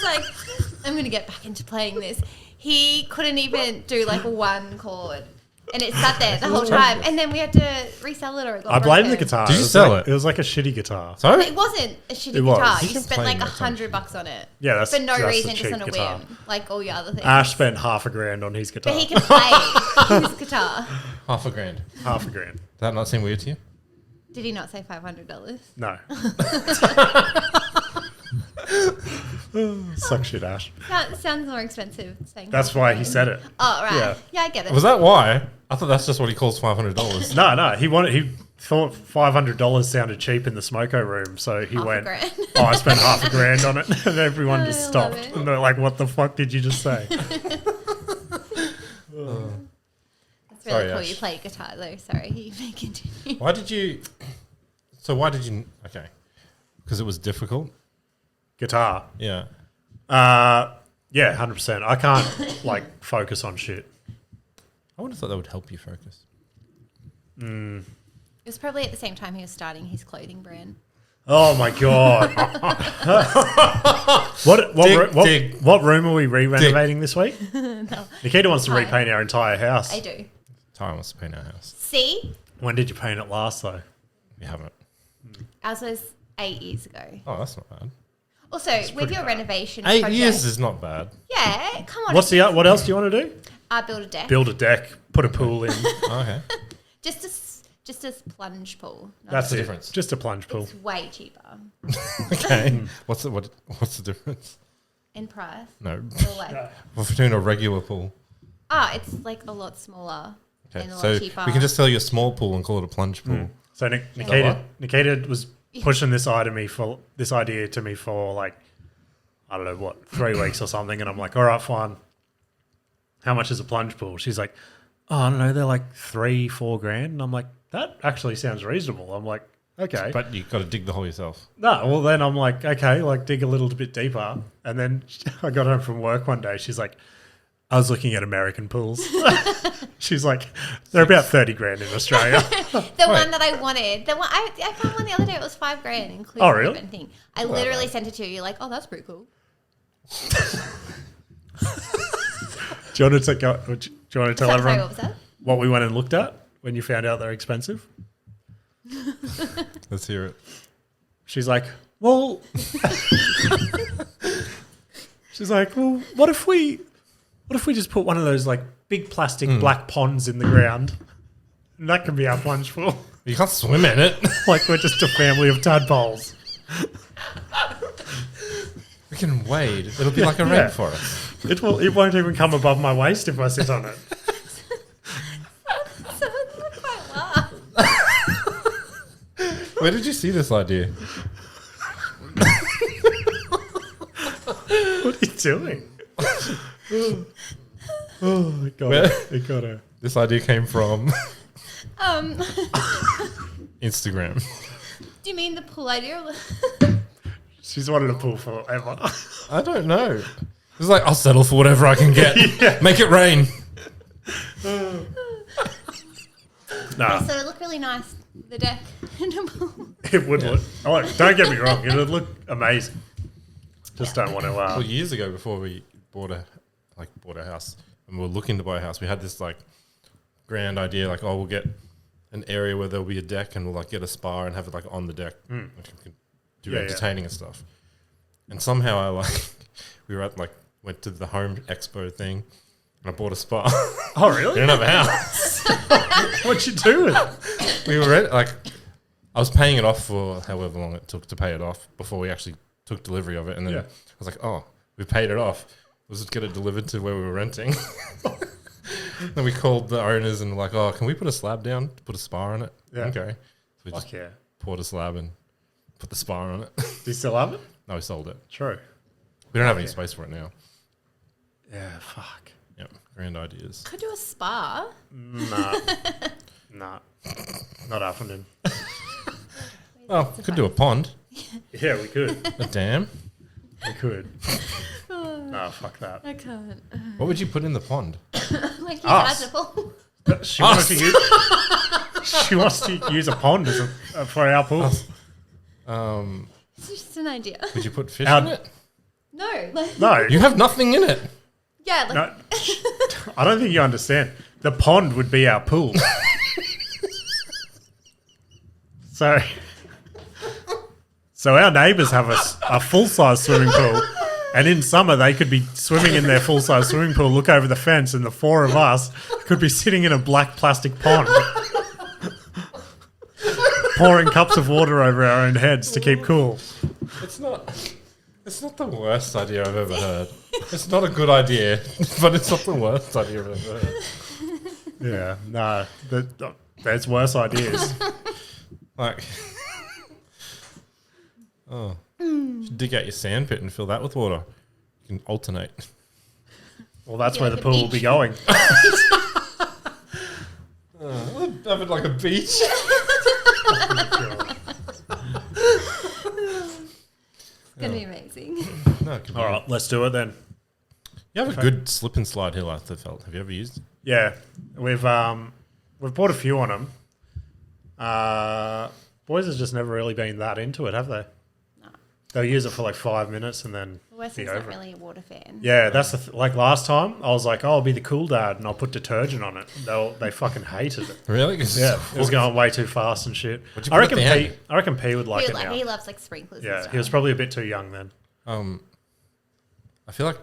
like, I'm going to get back into playing this. He couldn't even do like one chord. And it sat there the whole time. And then we had to resell it or it got I blamed broken. the guitar. Did you sell it? It was like a shitty guitar. Sorry? It wasn't a shitty It was. guitar. You You can spent play like that time. $100 on it. Yeah, that's for no the reason, just cheap on a guitar. whim, like all your other things. Ash spent $5,000 on his guitar. But he can play his guitar. $5,000. $5,000. Did that not seem weird to you? Did he not say $500? No. Suck shit, Ash. Sounds more expensive. Saying That's why he said it. Oh, right. Yeah. Yeah, I get it. Was that why? I thought that's just what he calls $500. No. He thought $500 sounded cheap in the smoko room, so he went. $500. Oh, I spent $5,000 on it, and everyone just I love stopped. it. And they're like, "What the fuck did you just say?" That's really Sorry, cool. Ash. You played guitar though. Sorry, you may continue. Why did you... Okay. Because it was difficult? Guitar. Yeah. Yeah, 100%. I can't like focus on shit. I would have thought that would help you focus. It was probably at the same time he was starting his clothing brand. Oh my god! What room are we re-renovating this week? No, Nikita wants to Hi. repaint our entire house. I do. Ty wants to paint our house. See, When did you paint it last, though? We haven't. ours was 8 years ago. Oh, that's not bad. Also, with pretty your bad. renovation 8 project, years is not bad. yeah, come on. What else do you want to do? Build a deck. Build a deck, put a pool in. Okay. Just a plunge pool. Not That's the it. difference? Just a plunge pool. It's way cheaper Okay. What's the difference? in price. No. Or like, Between a regular pool. it's like a lot smaller Okay. and a lot So cheaper. we can just sell you a small pool and call it a plunge pool. So Nikita was pushing this idea to me for like, I don't know what, 3 weeks or something, and I'm like, all right, fine. How much is a plunge pool? She's like, oh, I don't know, they're like $3-4 grand, and I'm like, that actually sounds reasonable. I'm like, okay. But you've got to dig the hole yourself. No, well then I'm like, okay, like dig a little bit deeper. And then I got home from work one day. She's like, I was looking at American pools. She's like, they're about 30 grand in Australia. The one that I wanted, the one I found one the other day. It was $5 grand, including Oh, really? everything. I literally sent it to you. You're like, oh, that's pretty cool. Do you want to tell Sorry, everyone what was that? what we went and looked at when you found out they're expensive? Let's hear it. She's like, well, what if we just put one of those like big plastic black ponds in the ground? And that can be our plunge pool. You can't swim in it. Like we're just a family of tadpoles. We can wade. It'll be like a Yeah. rainforest. It won't even come above my waist if I sit on it. Someone quite laugh. Where did you see this idea? What are you doing? Oh, it got her. It got her. This idea came from Um, Instagram. do you mean the pool idea? She's wanted a pool forever. I don't know. It's like, I'll settle for whatever I can get. Yeah. Make it rain. Nah, So it looked really nice. The deck and a pool. it would look. Oh, don't get me wrong. It would look amazing. Just don't want to. Well, years ago, before we bought a house, and we were looking to buy a house, we had this like grand idea, like, oh, we'll get an area where there'll be a deck, and we'll like get a spa and have it like on the deck, like, we can do entertaining and stuff. And somehow we were at went to the home expo thing, and I bought a spa. Oh, We really? didn't have a house. What'd you do with it? We were I was paying it off for however long it took to pay it off before we actually took delivery of it, and then Yeah. I was like, oh, we paid it off. Let's just get it delivered to where we were renting. Then we called the owners and were like, oh, can we put a slab down to put a spa on it? Yeah. Okay. So we Fuck just yeah. poured a slab and put the spa on it. Do you still have it? No, we sold it. True. We don't have any space for it now. Yeah, fuck. Yep. grand ideas. Could do a spa. Nah. Not happening. Well, could do a pond, Yeah, we could. a dam. We could. No, fuck that. I can't. What would you put in the pond? Like use Us. as a pool. She wants to use. She wants to use a pond as for our pool. It's just an idea. Would you put fish Our- in it? No. Like, No, You have nothing in it. yeah. Like, no. I don't think you understand. The pond would be our pool. So our neighbours have a full-size swimming pool, and in summer they could be swimming in their full-size swimming pool, look over the fence, and the four of us could be sitting in a black plastic pond, pouring cups of water over our own heads to keep cool. It's not the worst idea I've ever heard. It's not a good idea, but it's not the worst idea I've ever heard. Yeah, no, there's worse ideas. Like, you should dig out your sand pit and fill that with water. You can alternate. Well, that's Yeah, where the the pool will be beach. going. Have it like a beach. it's gonna be amazing. No, it could be. All right, let's do it then. You have a good slip and slide hill, I felt. Have you ever used it? Yeah, we've bought a few on them. Boys have just never really been that into it, have they? No. They'll use it for like 5 minutes and then Weston's be not over it. really a water fan. Yeah, that's like last time I was like, oh, I'll be the cool dad and I'll put detergent on it. They fucking hated it. Really? 'Cause Yeah, it was going way too fast and shit. What'd you I put reckon at the end? I reckon P would like it now. He loves like sprinklers. and Yeah, stuff. he was probably a bit too young then. I feel like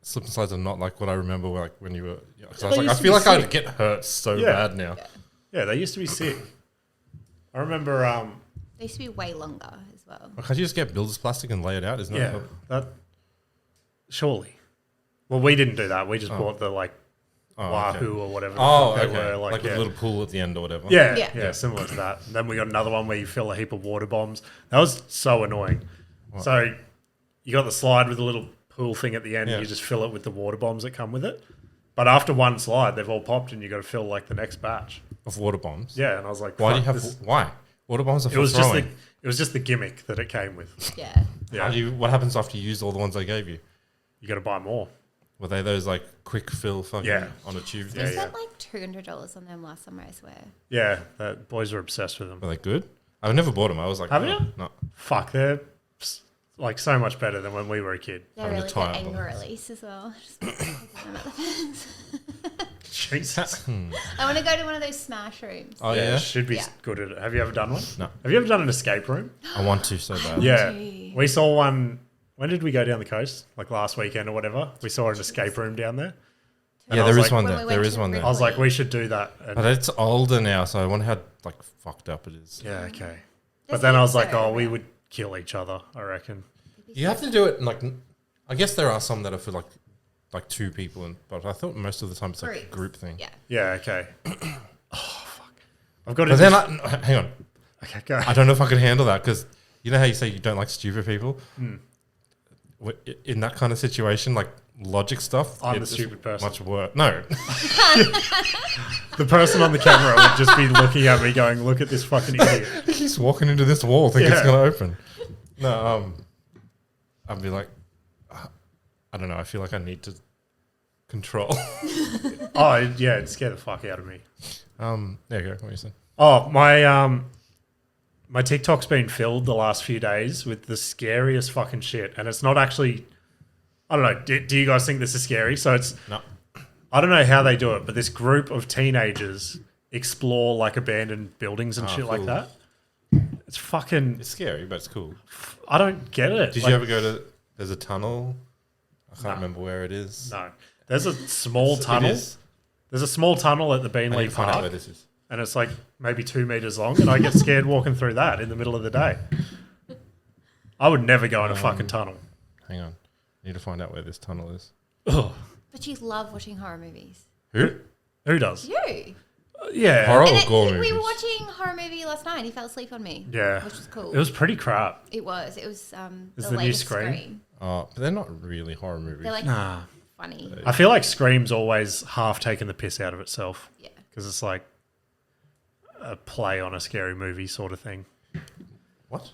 slip and slides are not like what I remember like when you were. Cause I They was like, I used to feel be like I'd sick. get hurt so Yeah. bad now. Yeah, they used to be sick. I remember. They used to be way longer as well. Well, can't you just get builder's plastic and lay it out? Isn't Yeah, that? that surely. Well, we didn't do that. We just bought the like Wahoo or whatever. the Oh, fuck okay. they were, Like yeah. a little pool at the end or whatever. Yeah, Yeah. yeah, similar to that. And then we got another one where you fill a heap of water bombs. That was so annoying. So you got the slide with a little pool thing at the end. Yeah. And you just fill it with the water bombs that come with it. But after one slide, they've all popped, and you got to fill like the next batch. Of water bombs. Yeah, and I was like, Why do you "Fuck, have this-" why? Water bombs are for It was throwing. just the gimmick that it came with. Yeah. Yeah, What happens after you use all the ones they gave you? you got to buy more. Were they those like quick fill fucking Yeah. on a tube? Yeah, I thing? spent like $200 on them last summer, I swear. Yeah, boys are obsessed with them. Were they good? I've never bought them. I was like, Have oh, you? No. Fuck, they're like so much better than when we were a kid. They're Having to really good tie up anger on release as well. Just take them at the fence. Jesus. I want to go to one of those smash rooms. Oh yeah. Should be Yeah. good at it. Have you ever done one? No. Have you ever done an escape room? I want to so bad. Yeah. Gee. We saw one. When did we go down the coast? Like last weekend or whatever. We saw an escape room down there. And Yeah, I was there is like- one When there. we went There is to one there. I was like, we should do that. And- But it's older now, so I wonder how like fucked up it is. yeah, okay. But There's then I was heaps like, though, oh, we yeah. would kill each other, I reckon. You have to do it in, like. I guess there are some that are for like two people, but I thought most of the time it's like a Groups. group thing. Yeah. Yeah, okay. Oh, fuck. I've got to But then, hang on. okay, go. I don't know if I could handle that because you know how you say you don't like stupid people. In that kind of situation, like logic stuff, I'm the it's stupid person. Much worse. No, The person on the camera would just be looking at me going, look at this fucking idiot. he's walking into this wall, thinking it's Yeah. going to open. No, I'd be like, I don't know. I feel like I need to control. Oh, yeah, it'd scare the fuck out of me. There you go. What are you saying? Oh, my TikTok's been filled the last few days with the scariest fucking shit. And it's not actually, I don't know. Do you guys think this is scary? So it's, No. I don't know how they do it, but this group of teenagers explore like abandoned buildings and shit like cool. that. It's fucking, It's scary, but it's cool. I don't get it. Did Like, you ever go to? There's a tunnel. I can't remember where it is. No. There's a small tunnel. It is. There's a small tunnel at the I need Beanley to find out where Park, this is. and it's like maybe 2 meters long, and I get scared walking through that in the middle of the day. I would never go in a fucking tunnel. Hang on. I need to find out where this tunnel is. Ugh. But you love watching horror movies. Who? Who does? You. Yeah. Horror or And gore we movies? were watching a horror movie last night. He fell asleep on me. Yeah. Which was cool. It was pretty crap. It was. Is The the new latest Scream? Scream. Oh, but they're not really horror movies. They're like Nah. funny. I feel like Scream's always half taking the piss out of itself. Yeah. Because it's like a play on a scary movie sort of thing. What?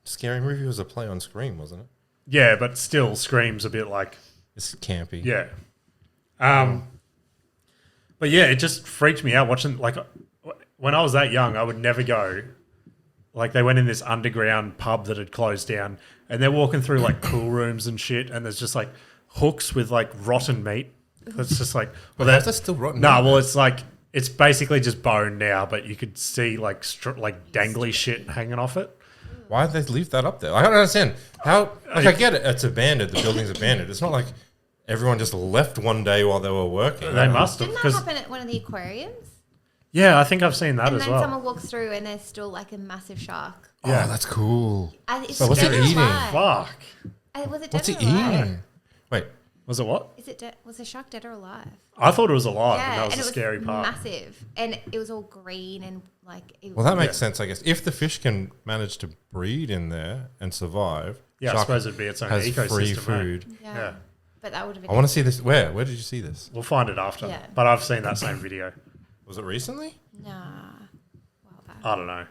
Scary Movie was a play on Scream, wasn't it? Yeah, but still, Scream's a bit like... It's campy. Yeah. But yeah, it just freaked me out watching... Like, when I was that young, I would never go... Like, they went in this underground pub that had closed down, and they're walking through, like, cool rooms and shit, and there's just, like, hooks with, like, rotten meat. That's just like... Well, that's still rotten. No, well, it's like... It's basically just bone now, but you could see, like, dangly shit hanging off it. Why did they leave that up there? I don't understand. How... Like, I get it. It's abandoned. The building's abandoned. It's not like everyone just left one day while they were working. They must have. Didn't that happen at one of the aquariums? Yeah, I think I've seen that and as then well. someone walks through and there's still like a massive shark. Yeah, that's cool. It's what's dead it or eating? alive. Fuck. Was it dead What's or he alive? eating? Wait. Was it what? Is it dead? Was the shark dead or alive? I thought it was alive, Yeah, and that was and the it scary was part. massive, and it was all green and like. It Well, that makes sense, I guess. If the fish can manage to breed in there and survive, Yeah, I shark suppose it'd be its own has ecosystem. free eh? food. Yeah. But that would have been. I want to see this. Where did you see this? We'll find it after. Yeah. But I've seen that same video. Was it recently? Nah. Well, that. I don't know.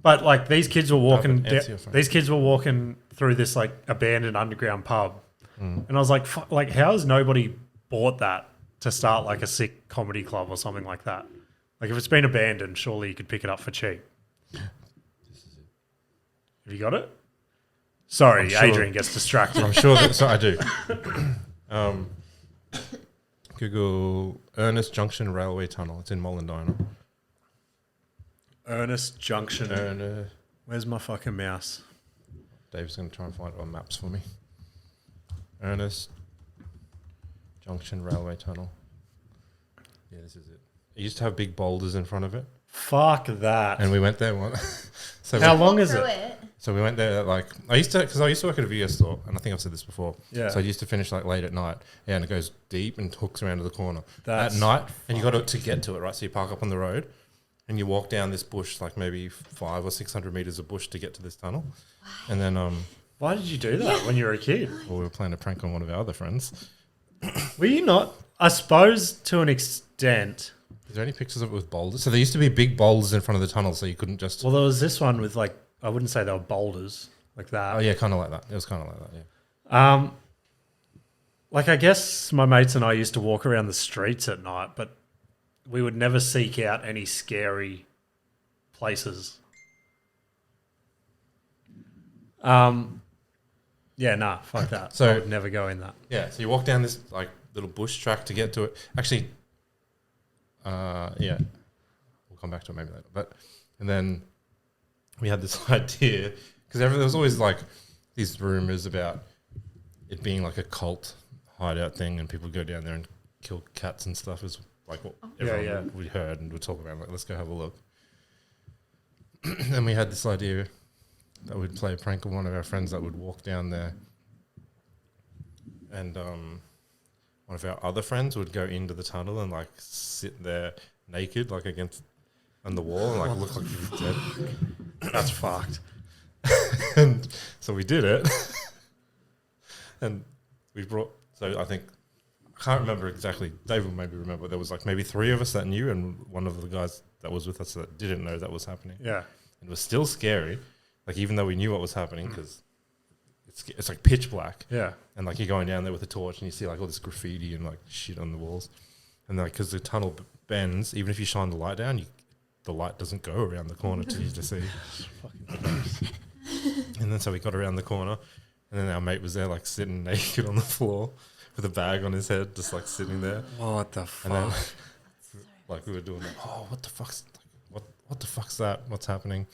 But like these kids were walking. but answer your phone. These kids were walking through this like abandoned underground pub, and I was like, like, how has nobody bought that to start like a sick comedy club or something like that? Like if it's been abandoned, surely you could pick it up for cheap. Have you got it? Sorry, I'm sure. Adrian gets distracted. I'm sure that. So I do. Google Ernest Junction Railway Tunnel. It's in Mollendina. Ernest Junction. And Where's my fucking mouse? Dave's going to try and find it on maps for me. Ernest Junction Railway Tunnel. Yeah, this is it. It used to have big boulders in front of it, Fuck that. and we went there one. So How we, long is Through it? so we went there like I used to work at a video store, and I think I've said this before. Yeah. So I used to finish like late at night. Yeah, and it goes deep and hooks around to the corner That's at night, and you got to get to it, right? So you park up on the road, and you walk down this bush, like maybe 500 or 600 meters of bush to get to this tunnel, and then Why did you do that when you were a kid? well, we were playing a prank on one of our other friends. Were you not? I suppose to an extent. Is there any pictures of it with boulders? So there used to be big boulders in front of the tunnel, so you couldn't just. Well, there was this one with like, I wouldn't say they were boulders like that. Oh yeah, kind of like that. It was kind of like that. Yeah. Like I guess my mates and I used to walk around the streets at night, but we would never seek out any scary places. Yeah, nah, fuck that. So- I would never go in that. Yeah. So you walk down this like little bush track to get to it. Actually, yeah, we'll come back to it maybe later. But and then we had this idea because there was always like these rumors about it being like a cult hideout thing, and people go down there and kill cats and stuff. Is like what everyone we heard and would talk about. Like, let's go have a look. And we had this idea that we'd play a prank on one of our friends that would walk down there, and one of our other friends would go into the tunnel and like sit there naked, like against on the wall, and like look like he was dead. That's fucked. And so we did it, and we brought. So I think I can't remember exactly. Dave will maybe remember. But there was like maybe 3 of us that knew, and one of the guys that was with us that didn't know that was happening. Yeah. It was still scary, like even though we knew what was happening, because it's like pitch black. Yeah. And like you're going down there with a torch and you see like all this graffiti and like shit on the walls, and like because the tunnel bends, even if you shine the light down, the light doesn't go around the corner to you to see. And then so we got around the corner, and then our mate was there like sitting naked on the floor with a bag on his head, just like sitting there. What the fuck? And then like we were doing that. Oh, what the fuck's what the fuck's that? What's happening?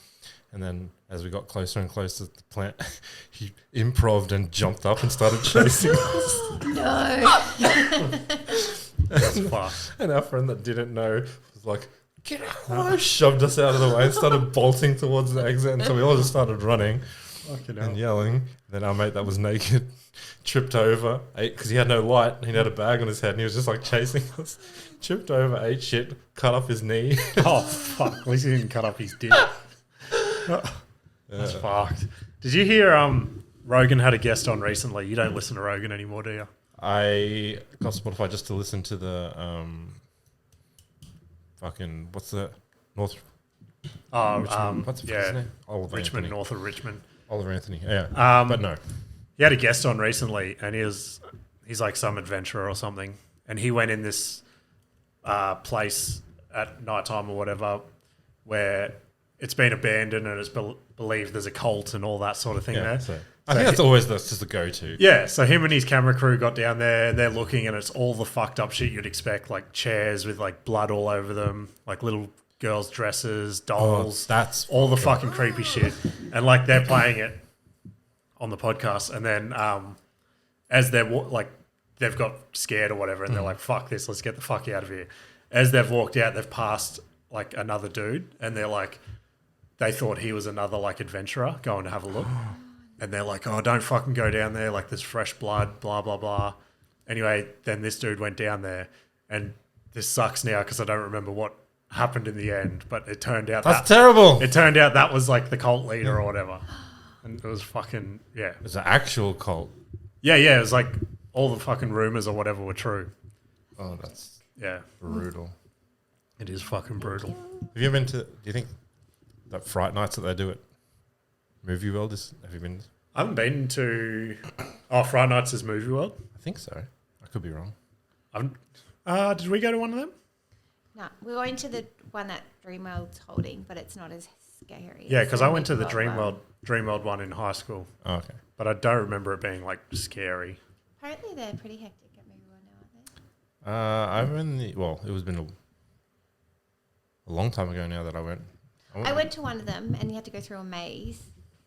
And then as we got closer and closer to the plant, he improv'd and jumped up and started chasing us. No. That's fucked. And our friend that didn't know was like, get out! Shoved us out of the way and started bolting towards the exit. And so we all just started running Fucking and hell. yelling. Then our mate that was naked tripped over, because he had no light. He had a bag on his head and he was just like chasing us. Tripped over, ate shit, cut off his knee. Oh, fuck. At least he didn't cut up his dick. That's fucked. Did you hear Rogan had a guest on recently? You don't listen to Rogan anymore, do you? I got Spotify just to listen to the fucking what's the North Richmond, what's his name? Oliver Richmond, Anthony. north of Richmond. Oliver Anthony. Yeah, but no. He had a guest on recently, and he's like some adventurer or something, and he went in this place at nighttime or whatever where it's been abandoned and it's believed there's a cult and all that sort of thing there. So I think that's always just the go-to. Yeah, so him and his camera crew got down there, they're looking, and it's all the fucked up shit you'd expect, like chairs with like blood all over them, like little girls' dresses, dolls, that's all the fucking creepy shit. And like they're playing it on the podcast, and then as they're they've got scared or whatever, and they're like, fuck this, let's get the fuck out of here. As they've walked out, they've passed like another dude, and they're like, they thought he was another like adventurer going to have a look. And they're like, oh, don't fucking go down there. Like, there's fresh blood, blah, blah, blah. Anyway, then this dude went down there. And this sucks now because I don't remember what happened in the end. But it turned out That's terrible. It turned out that was like the cult leader or whatever. And it was fucking, yeah. It's an actual cult. Yeah. It was like all the fucking rumors or whatever were true. Oh, that's brutal. It is fucking brutal. Have you ever been to, do you think that Fright Nights that they do at Movie World have you been? I haven't been to Friday Nights is Movie World. I think so. I could be wrong. Did we go to one of them? No, we're going to the one that Dreamworld's holding, but it's not as scary. Yeah, because I went to the Dreamworld Dreamworld one in high school. Oh, okay. But I don't remember it being like scary. Apparently they're pretty hectic at Movie World now, aren't I'm in the, it was been a long time ago now that I went. I went to one of them and you had to go through a maze,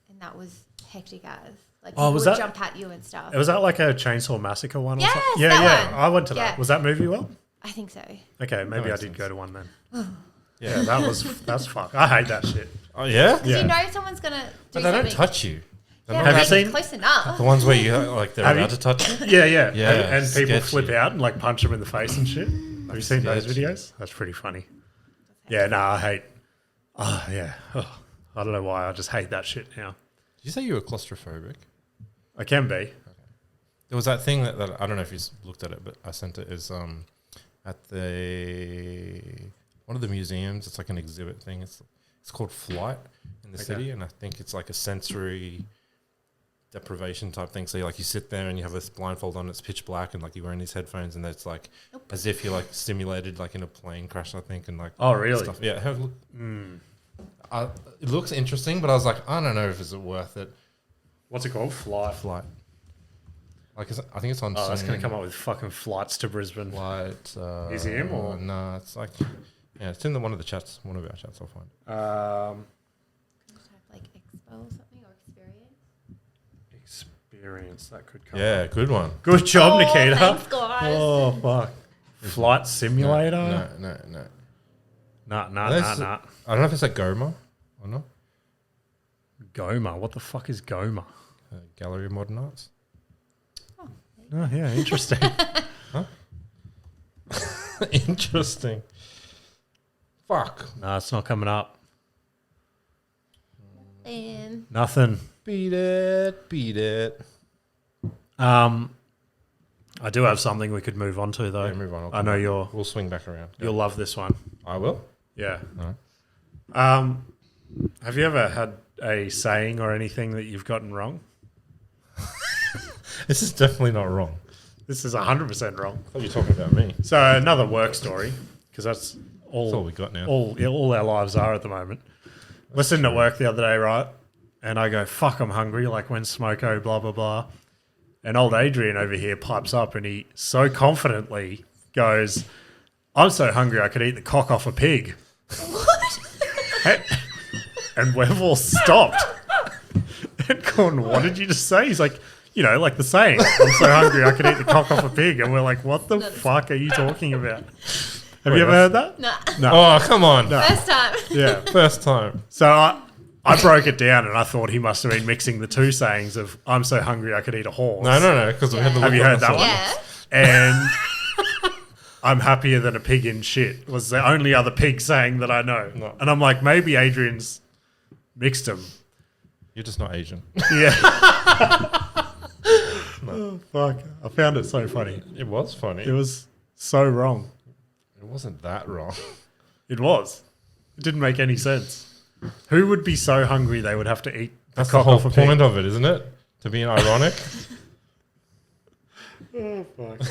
and that was hectic as. Like, Oh, people was would that- jump at you and stuff. Was that like a Chainsaw Massacre one? Yes, or something? Yeah, that one. I went to Yeah. that. Was that Movie World? I think so. Okay, maybe I makes did sense. go to one then. Yeah. That's fuck. I hate that shit. Oh, yeah? Because you know someone's going to do But they don't something. touch you. They're Yeah, not Have you like, seen- close enough. the ones where you, they're Have allowed you- to touch you? Yeah. Yeah, And people sketchy. flip out and like punch them in the face and shit. Have you seen those sketchy. videos? That's pretty funny. Yeah, no, I hate. Oh, yeah. Oh, I don't know why. I just hate that shit now. Did you say you were claustrophobic? I can be. There was that thing that I don't know if you looked at it, but I sent it is at one of the museums. It's like an exhibit thing. It's called Flight in the city, and I think it's like a sensory deprivation type thing. So you sit there and you have this blindfold on. It's pitch black, and like you're wearing these headphones, and it's like as if you're like simulated like in a plane crash, I think, and like Oh, really? stuff. Yeah, have a look. It looks interesting, but I was like, I don't know if it's worth it. What's it called? Flight. Like I think it's on. Oh, that's some going to come up with fucking flights to Brisbane. Flight Museum or? no? It's like it's in one of our chats. I'll find it. Like expo or something, or Experience. That could come Yeah, up. good one. Good job, Oh, Nikita. thanks, guys. Oh, fuck. Flight simulator? No. Nah. I don't know if it's a Goma or not. Goma. What the fuck is Goma? Gallery of Modern Arts. Oh, yeah, interesting. Interesting. Fuck. No, it's not coming up. And Nothing. Beat it. I do have something we could move on to, though. Yeah, move on. I know We'll swing back around. you'll love this one. I will. Yeah. Alright. Have you ever had a saying or anything that you've gotten wrong? This is definitely not wrong. This is 100% wrong. I thought you were talking about me. So another work story, because that's That's all we got now. all our lives are at the moment. We're sitting at work the other day, right? And I go, fuck, I'm hungry. Like, when smoko, blah, blah, blah. And old Adrian over here pipes up and he so confidently goes, I'm so hungry I could eat the cock off a pig. What? And we've all stopped. And gone, what did you just say? He's like, like the saying, I'm so hungry I could eat the cock off a pig. And we're like, what the fuck are you talking about? Have you ever heard that? nah. No. Oh, come on. First time. Yeah. First time. So I broke it down and I thought he must have been mixing the two sayings of I'm so hungry I could eat a horse. No, because we had the Have look you on heard the that side. one? Yeah. And I'm happier than a pig in shit was the only other pig saying that I know. No. And I'm like, maybe Adrian's mixed them. You're just not Asian. Yeah. Oh, fuck. I found it so funny. It was funny. It was so wrong. It wasn't that wrong. It was. It didn't make any sense. Who would be so hungry they would have to eat That's the the cock whole off a point pig? of it, isn't it? To be ironic. Oh, fuck.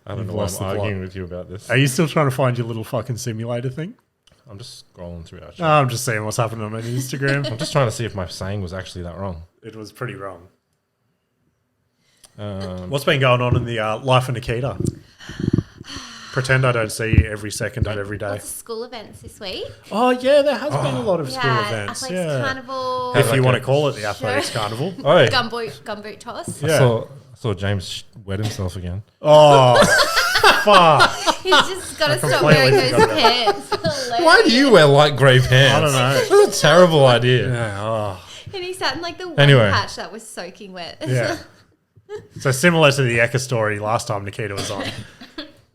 I don't You've know why lost I'm the plot. arguing with you about this. Are you still trying to find your little fucking simulator thing? I'm just scrolling through our No, chat. I'm just seeing what's happening on Instagram. I'm just trying to see if my saying was actually that wrong. It was pretty wrong. Um, What's been going on in the life of Nikita? Pretend I don't see you every second of every day. Lots of school events this week. Oh, yeah, there has been a lot of school Yeah, events. athletics Yeah. carnival, If you Okay. want to call it the Athletics Sure. Carnival. Oi, gumboot toss. Yeah. I saw James wet himself again. Oh, fuck. He's just got to stop completely wearing those forgot pants. Why do you wear light grey pants? I don't know. That's a terrible idea. Yeah, oh. And he sat in like the one Anyway. patch that was soaking wet. Yeah. So similar to the Eka story last time Nikita was on.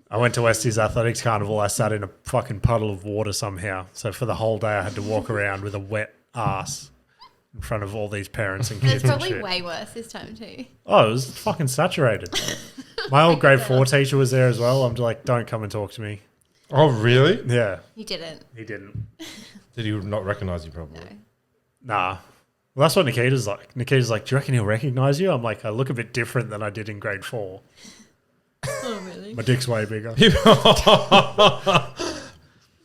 I went to Westie's Athletics Carnival. I sat in a fucking puddle of water somehow. So for the whole day, I had to walk around with a wet ass in front of all these parents and It's kids and probably shit. way worse this time too. Oh, it was fucking saturated. My old grade 4 teacher was there as well. I'm like, don't come and talk to me. Oh, really? Yeah, You didn't. he didn't. Did he not recognise you probably? No. Nah. Well, that's what Nikita's like. Nikita's like, do you reckon he'll recognise you? I'm like, I look a bit different than I did in grade 4. Oh really? My dick's way bigger.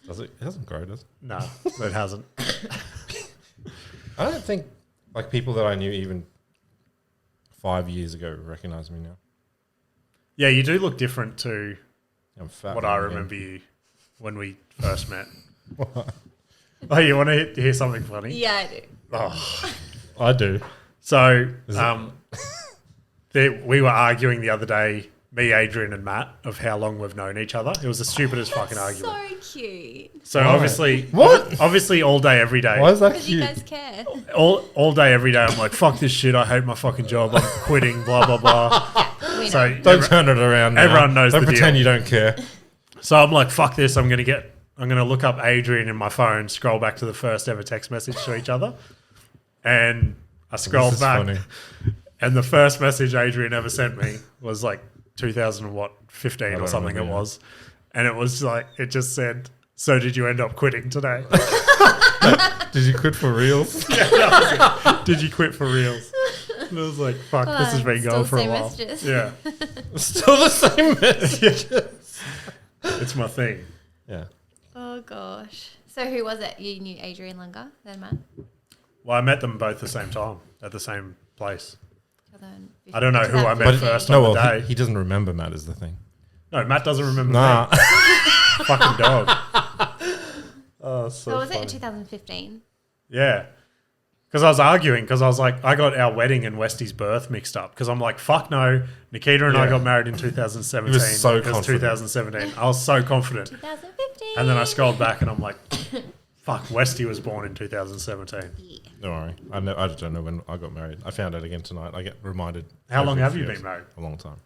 Does it? It doesn't grow, does it? No, it hasn't. I don't think like people that I knew even 5 years ago recognise me now. Yeah, you do look different to I'm fat. what now I again. remember you when we first met. Oh, you want to hear something funny? Yeah, I do. Oh. I do. So, Is it- we were arguing the other day, me, Adrian, and Matt, of how long we've known each other. It was the stupidest fucking argument. So cute. So Why? obviously, What? Obviously, all day, every day. Why is that Because you cute? guys care. All day, every day, I'm like, fuck this shit. I hate my fucking job. I'm quitting. Blah blah blah. We know. So Don't turn it around. Now. everyone knows Don't the pretend deal. you don't care. So I'm like, fuck this. I'm gonna look up Adrian in my phone, scroll back to the first ever text message to each other, and I scrolled This is back, funny. and the first message Adrian ever sent me was like 2015 or don't something. It remember, yeah. was, and it was like it just said, "So did you end up quitting today? Did you quit for reals? Yeah, that was it. Did you quit for reals?" And I was like, "Fuck, this has been Still going for a same while." messages. Yeah, Still the same message. it's my thing. Yeah. Oh gosh. So who was it? You knew Adrian longer than Matt? Well, I met them both the same time at the same place. 2015, I don't know who I met 2015. first No, on the well, day. he doesn't remember Matt is the thing. No, Matt doesn't remember Nah. me. Fucking dog. Oh, So was it in 2015? Yeah. Because I was arguing, because I was like, I got our wedding and Westie's birth mixed up. Because I'm like, fuck no. Nikita and I Yeah. got married in 2017. He was so It was confident. 2017. I was so confident. 2015. And then I scrolled back and I'm like, fuck, Westie was born in 2017. Yeah. Don't worry. I don't know when I got married. I found out again tonight. I get reminded. How long every have few you years. been married? A long time.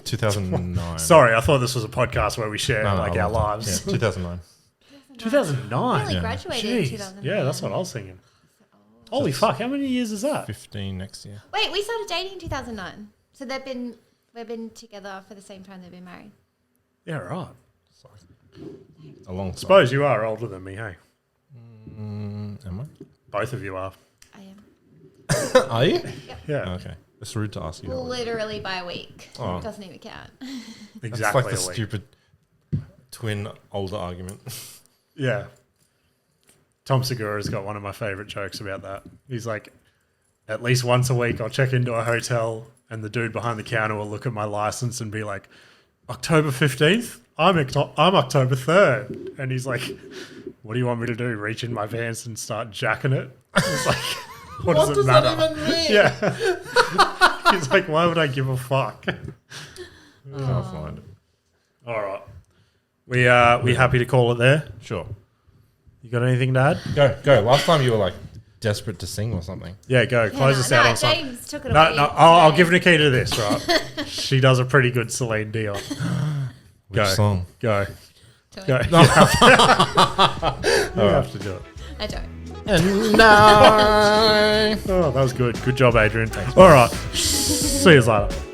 2009. Sorry, I thought this was a podcast where we share No, like a our long time. lives. Yeah, 2009. 2009? Really Yeah. graduated in Jeez. 2009. Yeah, that's what I was thinking. Holy fuck, how many years is that? 15 next year. Wait, we started dating in 2009. So we've been together for the same time they've been married. Yeah, right. A long time. Suppose you are older than me, hey? Am Both of you are. I am. I? Are you? Yeah, Okay. It's rude to ask you. how old you are. Literally by a week. Oh. Doesn't even count. That's exactly like the a week. stupid twin older argument. Yeah. Tom Segura's got one of my favourite jokes about that. He's like, at least once a week I'll check into a hotel and the dude behind the counter will look at my license and be like, October 15th? I'm October 3rd. And he's like, what do you want me to do? Reach in my pants and start jacking it? It's like, what does it matter? that even mean? Yeah. He's like, why would I give a fuck? Can't find it. All right. We happy to call it there? Sure. You got anything to add? Go. Last time you were like desperate to sing or something. Yeah, go. Close us out on something. James took it No, away. no, I'll give Nikita this, right? She does a pretty good Celine Dion. Which Go. song? Go. Do it. Go. You have to do it. I don't. And I. Oh, that was good. Good job, Adrian. All right. See you later.